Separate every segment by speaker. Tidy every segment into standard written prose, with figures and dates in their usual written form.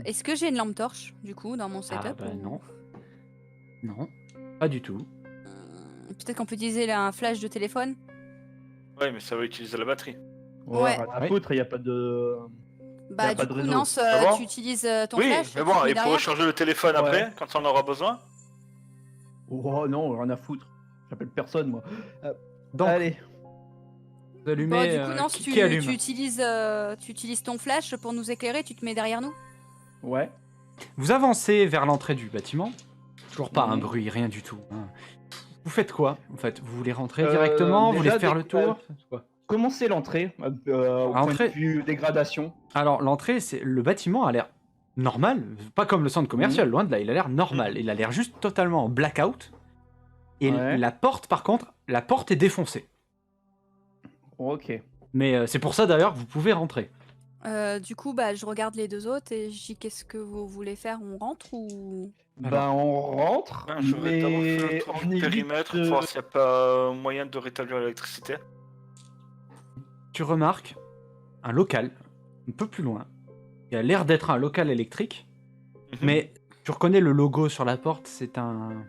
Speaker 1: Est-ce que j'ai une lampe torche, du coup, dans mon setup
Speaker 2: bah
Speaker 1: ou-
Speaker 2: non. Non, pas du tout.
Speaker 1: Peut-être qu'on peut utiliser un flash de téléphone.
Speaker 3: Ouais, mais ça va utiliser la batterie.
Speaker 1: Ouais.
Speaker 4: Rien à
Speaker 2: Oui.
Speaker 4: foutre, il n'y a pas de...
Speaker 1: Bah,
Speaker 4: a pas
Speaker 1: du
Speaker 4: de
Speaker 1: coup,
Speaker 4: réseau.
Speaker 1: Nance,
Speaker 3: Ah bon
Speaker 1: tu utilises ton
Speaker 3: Oui,
Speaker 1: flash
Speaker 3: mais
Speaker 1: et
Speaker 3: bon,
Speaker 1: tu te mets
Speaker 3: il faut
Speaker 1: derrière.
Speaker 3: recharger le téléphone
Speaker 4: Ouais.
Speaker 3: après, quand on en aura besoin.
Speaker 4: Oh non, rien à foutre. J'appelle personne, moi.
Speaker 2: Donc,
Speaker 4: Allez.
Speaker 2: vous allumez.
Speaker 1: Bon, du coup, Nance,
Speaker 2: qui allume
Speaker 1: tu utilises ton flash pour nous éclairer, tu te mets derrière nous.
Speaker 4: Ouais.
Speaker 2: Vous avancez vers l'entrée du bâtiment. Toujours pas un
Speaker 4: Mhm.
Speaker 2: bruit, rien du tout. Hein. Vous faites quoi en fait? Vous voulez rentrer directement? Vous
Speaker 4: déjà,
Speaker 2: voulez faire le tour? Quoi
Speaker 4: Comment c'est l'entrée au point
Speaker 2: L'entrée-
Speaker 4: de vue dégradation?
Speaker 2: Alors, l'entrée, le bâtiment a l'air normal, pas comme le centre commercial, loin de là, il a l'air normal. Il a l'air juste totalement en blackout. Et
Speaker 4: Ouais.
Speaker 2: la porte, par contre, la porte est défoncée.
Speaker 4: Ok.
Speaker 2: Mais c'est pour ça d'ailleurs que vous pouvez rentrer.
Speaker 1: Du coup, bah, je regarde les deux autres et je dis qu'est-ce que vous voulez faire? On rentre ou...
Speaker 4: Ben, on rentre,
Speaker 3: Hein, je vais d'abord faire
Speaker 4: mais
Speaker 3: le tour
Speaker 4: on
Speaker 3: du
Speaker 4: évite
Speaker 3: périmètre,
Speaker 4: de-
Speaker 3: voir s'il n'y a pas moyen de rétablir l'électricité.
Speaker 2: Tu remarques un local, un peu plus loin. Il a l'air d'être un local électrique, mais tu reconnais le logo sur la porte, c'est un...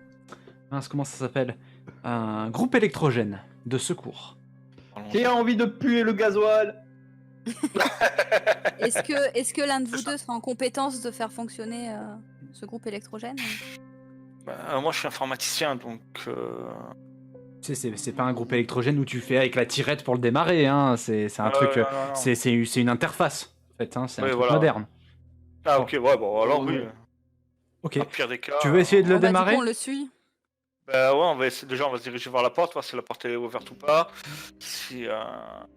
Speaker 2: Mince, comment ça s'appelle? Un groupe électrogène de secours.
Speaker 4: Qui a envie de puer le gasoil?
Speaker 1: Est-ce que l'un de vous deux sera en compétence de faire fonctionner ce groupe électrogène?
Speaker 3: Bah, moi, je suis informaticien, donc...
Speaker 2: C'est pas un groupe électrogène où tu fais avec la tirette pour le démarrer, hein. C'est un truc...
Speaker 3: non, non, non.
Speaker 2: C'est une interface, en fait, hein. C'est un
Speaker 3: Oui,
Speaker 2: truc
Speaker 3: voilà.
Speaker 2: moderne.
Speaker 3: Ah, ok, ouais, bon, alors oui.
Speaker 2: Ok.
Speaker 3: Dans le pire des cas...
Speaker 2: Tu veux essayer de le
Speaker 1: Bon, bah, du
Speaker 2: démarrer?
Speaker 1: coup, on le suit.
Speaker 3: Bah ouais, on va essayer, déjà, on va se diriger vers la porte, voir si la porte est ouverte ou pas. Si...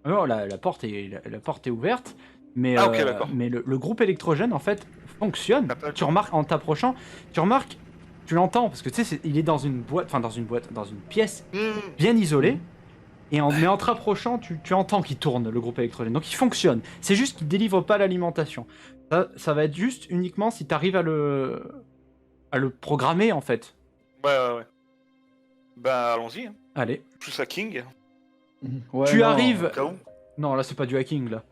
Speaker 2: Non, la porte est ouverte, mais,
Speaker 3: Ah, ok, d'accord.
Speaker 2: mais le groupe électrogène, en fait, fonctionne.
Speaker 3: T'as pas le
Speaker 2: Tu
Speaker 3: temps.
Speaker 2: remarques, en t'approchant, tu l'entends, parce que tu sais, il est dans une pièce bien isolée, mais en te rapprochant, tu entends qu'il tourne, le groupe électrogène. Donc il fonctionne. C'est juste qu'il délivre pas l'alimentation. Ça va être juste uniquement si tu arrives à le programmer, en fait.
Speaker 3: Ouais. Bah, allons-y. Hein.
Speaker 2: Allez.
Speaker 3: Plus hacking,
Speaker 4: Ouais,
Speaker 2: Tu
Speaker 4: non,
Speaker 2: arrives...
Speaker 3: au cas où.
Speaker 2: Non, là, c'est pas du hacking, là.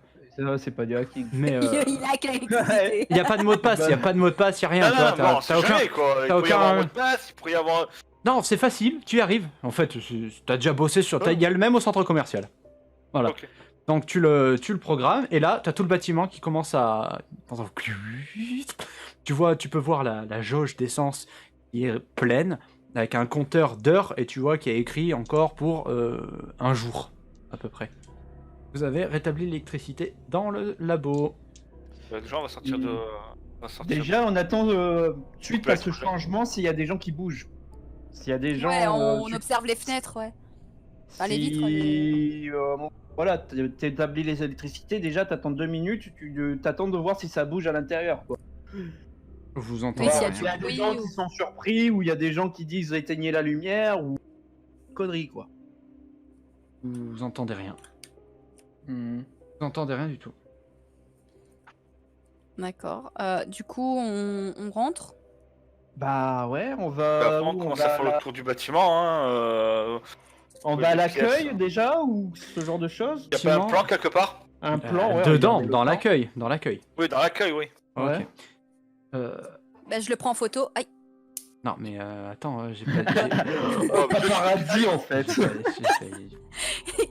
Speaker 4: C'est pas du hacking.
Speaker 2: Mais...
Speaker 1: Il a l'électricité.
Speaker 2: Il n'y a pas de mot de passe, il n'y a pas de mot de passe, il n'y a rien.
Speaker 3: Non,
Speaker 2: toi,
Speaker 3: non,
Speaker 2: t'as-
Speaker 3: bon,
Speaker 2: t'as
Speaker 3: c'est
Speaker 2: aucun-
Speaker 3: jamais, quoi. Il
Speaker 2: t'as
Speaker 3: pourrait y avoir
Speaker 2: aucun-
Speaker 3: un mot de passe, il pourrait y avoir...
Speaker 2: Non, c'est facile, tu y arrives. En fait, t'as déjà bossé sur... Il y a le même au centre commercial. Voilà.
Speaker 3: Ok.
Speaker 2: Donc tu le programmes, et là, t'as tout le bâtiment qui commence à... Tu peux voir la jauge d'essence qui est pleine, avec un compteur d'heures, et tu vois qu'il y a écrit encore pour un jour, à peu près. Vous avez rétabli l'électricité dans le labo.
Speaker 3: Bah, déjà, on va sortir de...
Speaker 4: Déjà, on attend suite à ce
Speaker 3: Complètement.
Speaker 4: changement s'il y a des gens qui bougent. S'il y a des gens.
Speaker 1: Ouais, on
Speaker 4: tu-
Speaker 1: observe les fenêtres, ouais. Enfin, les vitres,
Speaker 4: Si, voilà, t'établis les électricités, déjà t'attends 2 minutes, tu t'attends de voir si ça bouge à l'intérieur, quoi.
Speaker 2: Vous entendez
Speaker 1: Oui, s'il y a
Speaker 2: rien.
Speaker 1: du
Speaker 4: Il y a des
Speaker 1: bruit
Speaker 4: gens
Speaker 1: ou-
Speaker 4: qui sont surpris, ou il y a des gens qui disent éteignez la lumière, ou conneries, quoi.
Speaker 2: Vous entendez rien.
Speaker 4: Hmm.
Speaker 2: Vous entendez rien du tout.
Speaker 1: D'accord. Du coup, on rentre.
Speaker 4: Bah ouais, on
Speaker 3: Bah,
Speaker 4: va.
Speaker 3: après, on
Speaker 4: où
Speaker 3: commence
Speaker 4: va
Speaker 3: à faire le tour du bâtiment, hein.
Speaker 4: On
Speaker 3: trouver
Speaker 4: va à
Speaker 3: des
Speaker 4: l'accueil
Speaker 3: pièces.
Speaker 4: déjà, ou ce genre de choses?
Speaker 3: Y a pas un plan quelque part?
Speaker 4: Un plan, ouais.
Speaker 2: Dedans,
Speaker 4: regardez le
Speaker 2: dans
Speaker 4: plan.
Speaker 2: l'accueil. Dans l'accueil.
Speaker 3: Oui, dans l'accueil, oui.
Speaker 4: Ouais.
Speaker 2: Ok.
Speaker 1: Bah, je le prends en photo. Aïe.
Speaker 2: Non, mais attends, j'ai pas...
Speaker 3: Oh, bah,
Speaker 4: Paradis en fait.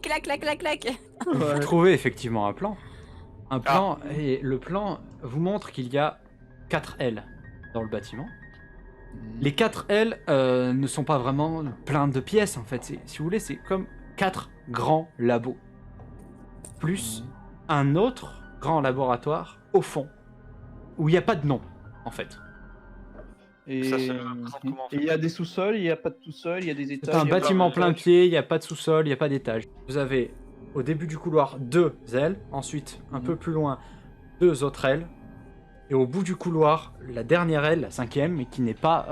Speaker 1: Clac, clac, clac, clac.
Speaker 2: Vous trouvez effectivement un plan. Un plan, et le plan vous montre qu'il y a 4 ailes dans le bâtiment. Les 4 ailes ne sont pas vraiment plein de pièces en fait. Si vous voulez, c'est comme 4 grands labos. Plus un autre grand laboratoire au fond, où il n'y a pas de nom en fait.
Speaker 4: Et
Speaker 3: Ça, ça représente comment, en fait
Speaker 4: il y a des sous-sols, il n'y a pas de sous-sol, il y a des étages.
Speaker 2: C'est un
Speaker 4: il y a
Speaker 2: bâtiment
Speaker 4: pas de
Speaker 2: plein
Speaker 4: étages.
Speaker 2: pied, il n'y a pas de sous-sol, il n'y a pas d'étage. Vous avez au début du couloir 2 ailes, ensuite un peu plus loin 2 autres ailes, et au bout du couloir la dernière aile, la 5e, mais qui n'est pas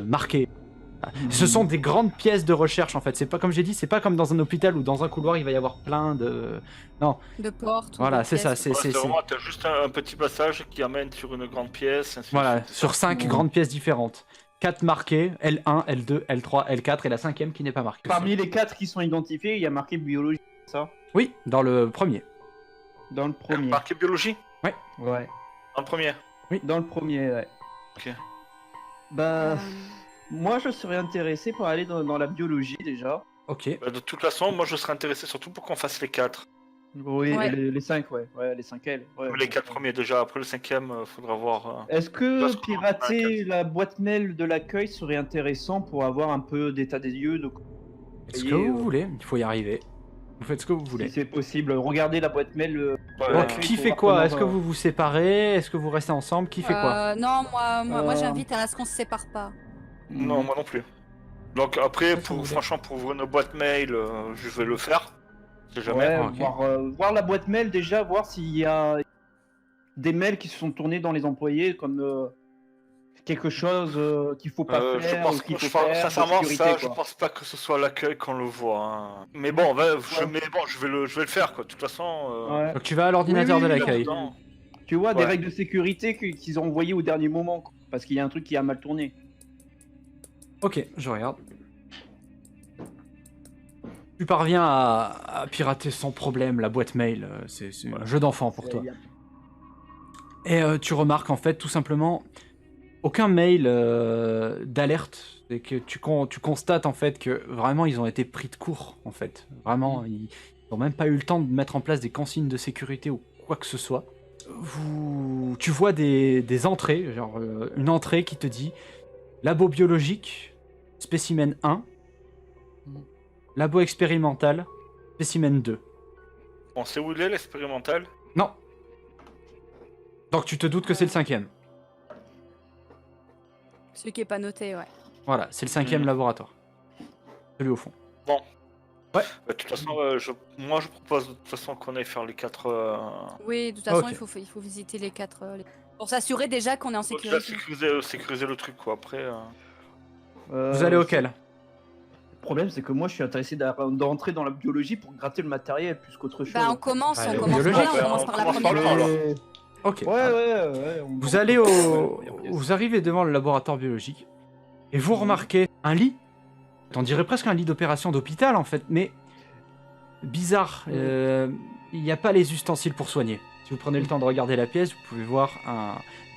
Speaker 2: marquée. Ce sont des grandes pièces de recherche en fait. C'est pas comme j'ai dit, c'est pas comme dans un hôpital ou dans un couloir il va y avoir plein de. Non,
Speaker 1: De porte.
Speaker 2: voilà, c'est ça. C'est
Speaker 3: vraiment, t'as juste un petit passage qui amène sur une grande pièce. ainsi de
Speaker 2: voilà,
Speaker 3: suite.
Speaker 2: sur 5
Speaker 4: Mhm.
Speaker 2: grandes pièces différentes. 4 marquées, L1, L2, L3, L4 et la 5e qui n'est pas marquée.
Speaker 4: Parmi les 4 qui sont identifiés, il y a marqué biologie, ça,
Speaker 2: Oui, dans le premier.
Speaker 4: dans le premier.
Speaker 3: Marqué biologie.
Speaker 4: Ouais.
Speaker 3: Un premier.
Speaker 4: Dans le premier, ouais.
Speaker 3: Ok.
Speaker 4: Bah,
Speaker 1: Euh,
Speaker 4: moi je serais intéressé pour aller dans la biologie déjà.
Speaker 2: Ok.
Speaker 3: Bah, de toute façon, moi je serais intéressé surtout pour qu'on fasse les 4.
Speaker 4: Oui,
Speaker 1: Ouais.
Speaker 4: les 5, ouais. Les 5 L. Ouais.
Speaker 3: Les 4 premiers déjà, après le 5ème, faudra voir.
Speaker 4: Est-ce
Speaker 3: Là,
Speaker 4: que
Speaker 3: ce qu'on
Speaker 4: pirater la boîte mail de l'accueil serait intéressant pour avoir un peu d'état des lieux de...
Speaker 2: Faites ce que vous voulez, il faut y arriver. Vous faites ce que vous
Speaker 4: Si
Speaker 2: voulez.
Speaker 4: c'est possible, regardez la boîte mail.
Speaker 3: Ouais,
Speaker 4: de
Speaker 2: Donc,
Speaker 4: l'accueil
Speaker 2: qui
Speaker 4: pour
Speaker 2: fait
Speaker 4: voir
Speaker 2: quoi?
Speaker 4: comment
Speaker 2: Est-ce que
Speaker 4: va.
Speaker 2: vous vous séparez? Est-ce que vous restez ensemble? Qui fait quoi?
Speaker 1: Non, moi
Speaker 4: Euh,
Speaker 1: j'invite à ce qu'on se sépare pas.
Speaker 3: Non, moi non plus. Donc après,
Speaker 2: Ça, vous voulez.
Speaker 3: franchement, pour ouvrir nos boîtes mail, je vais le faire. C'est jamais.
Speaker 4: Ouais,
Speaker 2: Ah, ok.
Speaker 4: voir la boîte mail déjà, voir s'il y a des mails qui se sont tournés dans les employés comme quelque chose qu'il faut pas
Speaker 3: Je
Speaker 4: faire
Speaker 3: pense
Speaker 4: ou qu'il
Speaker 3: que,
Speaker 4: faut faire. de
Speaker 3: sincèrement,
Speaker 4: sécurité,
Speaker 3: ça, je
Speaker 4: quoi.
Speaker 3: pense pas que ce soit l'accueil qu'on le voit. Hein. Mais bon, je vais le faire, quoi. De toute façon.
Speaker 4: Ouais.
Speaker 2: Donc, tu vas à l'ordinateur
Speaker 4: Oui,
Speaker 2: de
Speaker 4: oui,
Speaker 2: l'accueil.
Speaker 3: Dedans.
Speaker 4: Tu vois, des
Speaker 3: Ouais.
Speaker 4: règles de sécurité qu'ils ont envoyées au dernier moment, quoi, parce qu'il y a un truc qui a mal tourné.
Speaker 2: Ok, je regarde. Tu parviens à pirater sans problème la boîte mail. C'est un jeu d'enfant pour toi. Et tu remarques en fait tout simplement aucun mail d'alerte. C'est que tu constates en fait que vraiment ils ont été pris de court en fait. Vraiment, ils n'ont même pas eu le temps de mettre en place des consignes de sécurité ou quoi que ce soit. Tu vois des entrées, genre une entrée qui te dit labo biologique, spécimen 1, labo expérimental, spécimen 2.
Speaker 3: On sait où il est, l'expérimental.
Speaker 2: Non. Donc tu te doutes que c'est le 5e.
Speaker 1: Celui qui est pas noté, ouais.
Speaker 2: Voilà, c'est le 5e laboratoire. Celui au fond.
Speaker 3: Bah, de toute façon, moi je propose de toute façon qu'on aille faire les 4.
Speaker 1: Oui, de toute façon,
Speaker 2: Ok.
Speaker 1: il faut visiter les 4. Pour s'assurer déjà qu'on est en
Speaker 3: Faut déjà
Speaker 1: sécurité.
Speaker 3: sécuriser le truc, quoi. Après.
Speaker 2: Vous allez auquel?
Speaker 4: Le problème, c'est que moi, je suis intéressé d'entrer dans la biologie pour gratter le matériel plus qu'autre chose.
Speaker 1: Bah, on commence,
Speaker 2: Allez,
Speaker 1: on commence par
Speaker 2: biologique.
Speaker 1: là, on commence par la
Speaker 3: On commence
Speaker 1: première.
Speaker 3: par là, alors.
Speaker 2: Ok.
Speaker 4: Ouais.
Speaker 2: Vous allez Vous arrivez devant le laboratoire biologique et vous remarquez un lit. T'en dirais presque un lit d'opération d'hôpital en fait, mais bizarre. Il n'y a pas les ustensiles pour soigner. Si vous prenez le temps de regarder la pièce, vous pouvez voir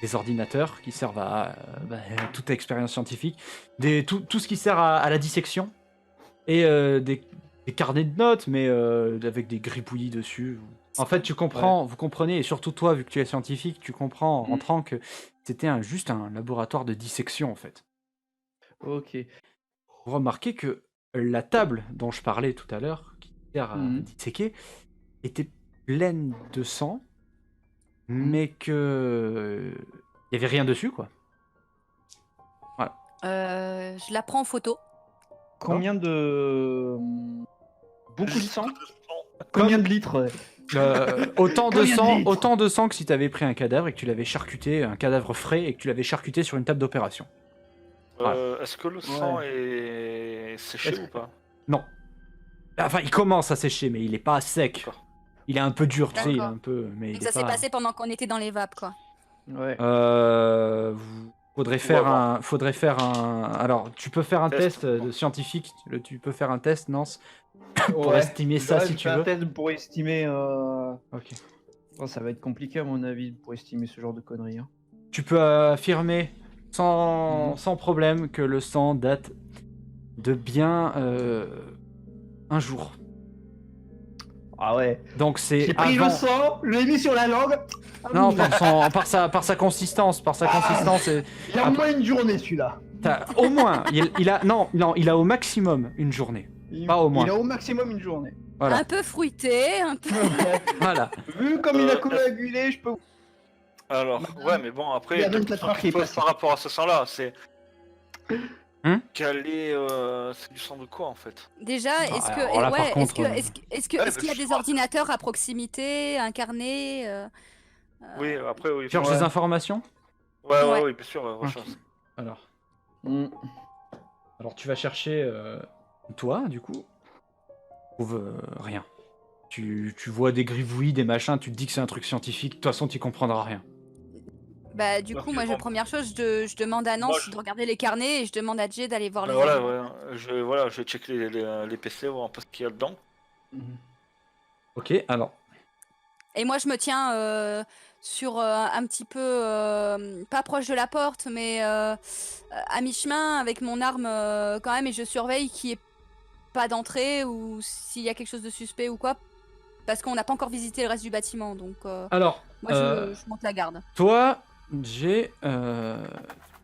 Speaker 2: des ordinateurs qui servent à toute expérience scientifique, tout ce qui sert à la dissection et des carnets de notes, mais avec des gribouillis dessus. En fait, vous comprenez, et surtout toi, vu que tu es scientifique, tu comprends en rentrant que c'était juste un laboratoire de dissection en fait.
Speaker 4: Ok.
Speaker 2: Vous remarquez que la table dont je parlais tout à l'heure, qui sert à disséquer, était pleine de sang, mais que il y avait rien dessus, quoi.
Speaker 1: Je la prends en photo.
Speaker 4: Combien de... Beaucoup de sang
Speaker 3: Comme-
Speaker 4: Combien de litres
Speaker 2: Autant de
Speaker 4: Combien de
Speaker 2: sang,
Speaker 4: litres
Speaker 2: autant de sang que si tu avais pris un cadavre et que tu l'avais charcuté, un cadavre frais, et que tu l'avais charcuté sur une table d'opération.
Speaker 3: Est-ce que le sang est séché
Speaker 4: Est-ce
Speaker 3: ou pas?
Speaker 2: Non. Enfin, il commence à sécher, mais il est pas sec.
Speaker 3: D'accord.
Speaker 2: Il est un peu dur, tu sais, il est
Speaker 1: D'accord.
Speaker 2: un peu... Mais
Speaker 1: Et
Speaker 2: il
Speaker 1: que ça
Speaker 2: est
Speaker 1: s'est
Speaker 2: pas...
Speaker 1: passé pendant qu'on était dans les vapes, quoi.
Speaker 4: Ouais.
Speaker 2: Faudrait faire un... Alors, tu peux faire un test de scientifique, tu peux faire un test, Nance, pour estimer ça si tu
Speaker 4: un
Speaker 2: veux.
Speaker 4: test pour estimer...
Speaker 2: Ok.
Speaker 4: Oh, ça va être compliqué à mon avis pour estimer ce genre de conneries. Hein.
Speaker 2: Tu peux affirmer sans problème que le sang date de bien un jour.
Speaker 4: Ah ouais.
Speaker 2: Donc c'est
Speaker 4: J'ai pris
Speaker 2: avant...
Speaker 4: le sang, je l'ai mis sur la langue.
Speaker 2: Non, par sa consistance, et-
Speaker 4: Il y a au moins une journée celui-là.
Speaker 2: au moins, il a au maximum une journée. Pas au moins.
Speaker 4: Il a au maximum une journée.
Speaker 2: Voilà.
Speaker 1: Un peu fruité, un peu...
Speaker 2: Voilà.
Speaker 4: Vu comme il a coagulé, je peux...
Speaker 3: Alors, ouais, mais bon,
Speaker 4: Il
Speaker 3: après,
Speaker 4: y a
Speaker 3: la
Speaker 4: 24 heures qui
Speaker 3: question
Speaker 4: est
Speaker 3: qui se pose par rapport à ce sang-là, c'est.
Speaker 2: Hein
Speaker 3: Quel est. C'est du sang de quoi en fait?
Speaker 1: Déjà, est-ce que...
Speaker 2: alors là, par contre,
Speaker 1: est-ce qu'il y a des ordinateurs à proximité, un carnet
Speaker 3: Oui, après, oui.
Speaker 2: Cherche des informations.
Speaker 3: Ouais,
Speaker 1: Ouais.
Speaker 3: bien sûr,
Speaker 2: Ok.
Speaker 3: recherche.
Speaker 2: Alors,
Speaker 4: Mm.
Speaker 2: tu vas chercher toi, du coup. Tu trouves rien. Tu vois des gribouillis, des machins, tu te dis que c'est un truc scientifique, de toute façon tu comprendras rien.
Speaker 1: Bah, du coup, moi,
Speaker 3: bon.
Speaker 1: première chose, je demande à Nance
Speaker 3: Moi, je-
Speaker 1: de regarder les carnets et je demande à Jay d'aller voir les
Speaker 3: Voilà,
Speaker 1: ordinateurs.
Speaker 3: ouais, je vais checker les PC, voir un peu ce qu'il y a dedans.
Speaker 2: Ok, alors.
Speaker 1: Et moi, je me tiens sur un petit peu, pas proche de la porte, mais à mi-chemin avec mon arme quand même, et je surveille qu'il n'y ait pas d'entrée ou s'il y a quelque chose de suspect ou quoi, parce qu'on n'a pas encore visité le reste du bâtiment, donc
Speaker 2: Alors,
Speaker 1: moi je monte la garde.
Speaker 2: toi, j'ai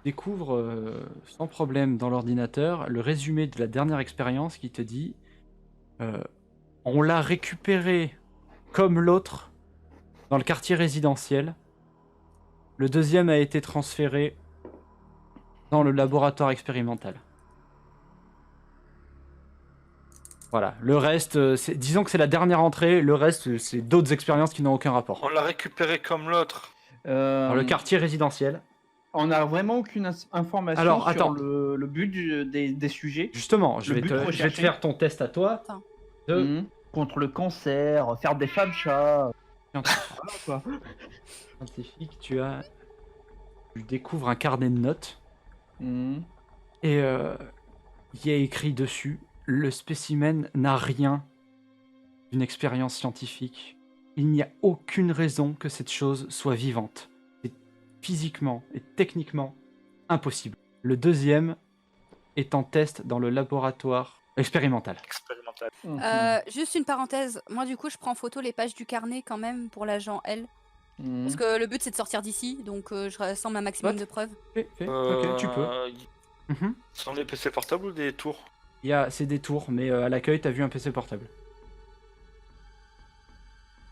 Speaker 2: découvre sans problème dans l'ordinateur le résumé de la dernière expérience qui te dit on l'a récupéré comme l'autre dans le quartier résidentiel. Le deuxième a été transféré dans le laboratoire expérimental. Voilà, le reste, disons que c'est la dernière entrée, le reste, c'est d'autres expériences qui n'ont aucun rapport.
Speaker 3: On l'a récupéré comme l'autre.
Speaker 2: Dans le quartier résidentiel.
Speaker 4: On n'a vraiment aucune information
Speaker 2: Alors,
Speaker 4: sur
Speaker 2: attends.
Speaker 4: le but des sujets.
Speaker 2: Justement, je
Speaker 4: Le
Speaker 2: vais
Speaker 4: but
Speaker 2: te
Speaker 4: recherché.
Speaker 2: faire ton test à toi.
Speaker 1: Attends.
Speaker 4: Contre le cancer, faire des fab-chats. Voilà, quoi.
Speaker 2: Scientifique, tu découvres un carnet de notes
Speaker 4: Mhm.
Speaker 2: et il y a écrit dessus le spécimen n'a rien d'une expérience scientifique. Il n'y a aucune raison que cette chose soit vivante. C'est physiquement et techniquement impossible. Le deuxième est en test dans le laboratoire expérimental.
Speaker 3: Expérimental.
Speaker 4: Mhm.
Speaker 1: Juste une parenthèse, moi du coup je prends en photo les pages du carnet quand même pour l'agent L,
Speaker 4: Mhm.
Speaker 1: parce que le but c'est de sortir d'ici, donc je rassemble un maximum
Speaker 2: What
Speaker 1: de preuves.
Speaker 2: Ok, tu peux. Mhm.
Speaker 3: Ce sont des PC portables ou des tours?
Speaker 2: C'est des tours, mais à l'accueil, t'as vu un PC portable.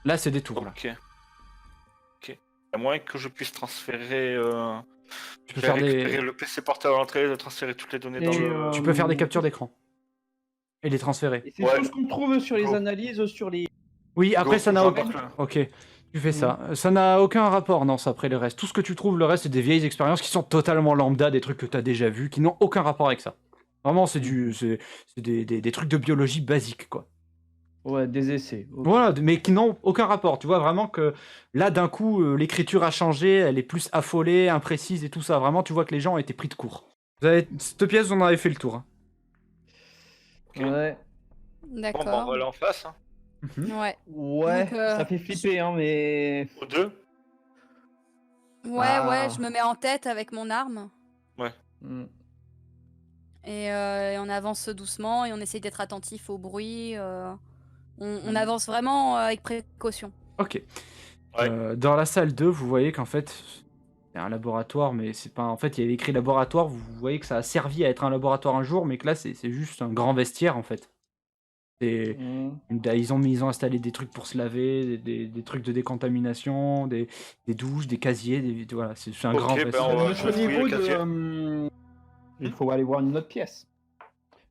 Speaker 2: Là, c'est des tours, là.
Speaker 3: Ok. Ok. À moins que je puisse transférer.
Speaker 2: Tu peux
Speaker 3: J'ai
Speaker 2: faire
Speaker 3: récupéré
Speaker 2: des...
Speaker 3: le PC portable à l'entrée, de transférer toutes les données dans
Speaker 4: Et,
Speaker 3: le.
Speaker 2: Tu peux faire des captures d'écran. Et les transférer.
Speaker 4: Et c'est
Speaker 3: Ouais.
Speaker 4: tout ce qu'on trouve sur les
Speaker 3: Go.
Speaker 4: analyses, sur les...
Speaker 2: Oui, après,
Speaker 3: Go,
Speaker 2: ça n'a aucun...
Speaker 3: j'embarque là.
Speaker 2: Ok, tu fais ça. Ça n'a aucun rapport, non, ça, après le reste. Tout ce que tu trouves, le reste, c'est des vieilles expériences qui sont totalement lambda, des trucs que t'as déjà vus, qui n'ont aucun rapport avec ça. Vraiment, c'est des trucs de biologie basiques, quoi.
Speaker 4: Ouais, des essais. Ok.
Speaker 2: Voilà, mais qui n'ont aucun rapport. Tu vois vraiment que là, d'un coup, l'écriture a changé, elle est plus affolée, imprécise et tout ça. Vraiment, tu vois que les gens ont été pris de court. Cette pièce, vous en avez fait le tour. Hein.
Speaker 3: Ok.
Speaker 4: Ouais.
Speaker 3: Bon,
Speaker 1: D'accord.
Speaker 3: bah, on va aller en face. Hein.
Speaker 1: Ouais.
Speaker 4: Ouais,
Speaker 1: Donc,
Speaker 4: ça fait flipper, hein, mais...
Speaker 3: Aux deux.
Speaker 1: Ouais,
Speaker 2: Ah.
Speaker 1: ouais, je me mets en tête avec mon arme
Speaker 4: Mhm.
Speaker 1: et on avance doucement et on essaye d'être attentif au bruit. On avance vraiment avec précaution.
Speaker 2: Ok.
Speaker 3: Ouais.
Speaker 2: Dans la salle 2, vous voyez qu'en fait, c'est un laboratoire, mais c'est pas. En fait, il y avait écrit laboratoire. Vous voyez que ça a servi à être un laboratoire un jour, mais que là, c'est juste un grand vestiaire en fait.
Speaker 4: Mhm.
Speaker 2: Ils ont installé des trucs pour se laver, des trucs de décontamination, des douches, des casiers, voilà, c'est un
Speaker 3: Ok,
Speaker 2: grand
Speaker 3: ben,
Speaker 2: vestiaire.
Speaker 3: on va-
Speaker 4: Notre
Speaker 3: fouiller
Speaker 4: niveau
Speaker 3: le casier.
Speaker 4: Il faut aller voir une autre pièce.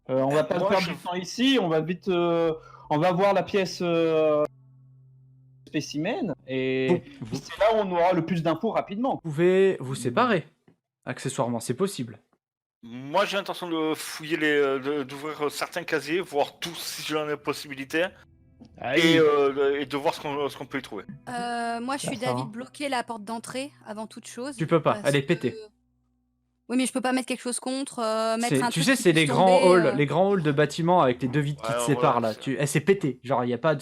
Speaker 4: On va pas
Speaker 3: Moi,
Speaker 4: perdre
Speaker 3: je-
Speaker 4: du temps ici, on va vite... on va voir la pièce spécimen, et
Speaker 2: Vous
Speaker 4: c'est là où on aura le plus d'infos rapidement.
Speaker 2: pouvez vous séparer, accessoirement, c'est possible.
Speaker 3: Moi, j'ai l'intention de fouiller d'ouvrir certains casiers, voir tous si j'en ai possibilité, et de voir ce qu'on peut y trouver.
Speaker 1: Moi, je suis
Speaker 4: Ça, ça
Speaker 1: d'avis
Speaker 4: va.
Speaker 1: de bloquer la porte d'entrée avant toute chose.
Speaker 2: Tu peux pas,
Speaker 1: parce
Speaker 2: elle est
Speaker 1: que-
Speaker 2: pétée.
Speaker 1: Oui, mais je peux pas mettre quelque chose contre, mettre un
Speaker 2: Tu
Speaker 1: truc
Speaker 2: sais,
Speaker 1: qui
Speaker 2: c'est
Speaker 1: puisse
Speaker 2: les grands
Speaker 1: tomber,
Speaker 2: halls, les grands halls de bâtiments avec les deux vitres qui
Speaker 3: Ouais,
Speaker 2: te
Speaker 3: voilà,
Speaker 2: séparent là.
Speaker 3: c'est-
Speaker 2: Elle s'est pétée. Genre, il y a pas,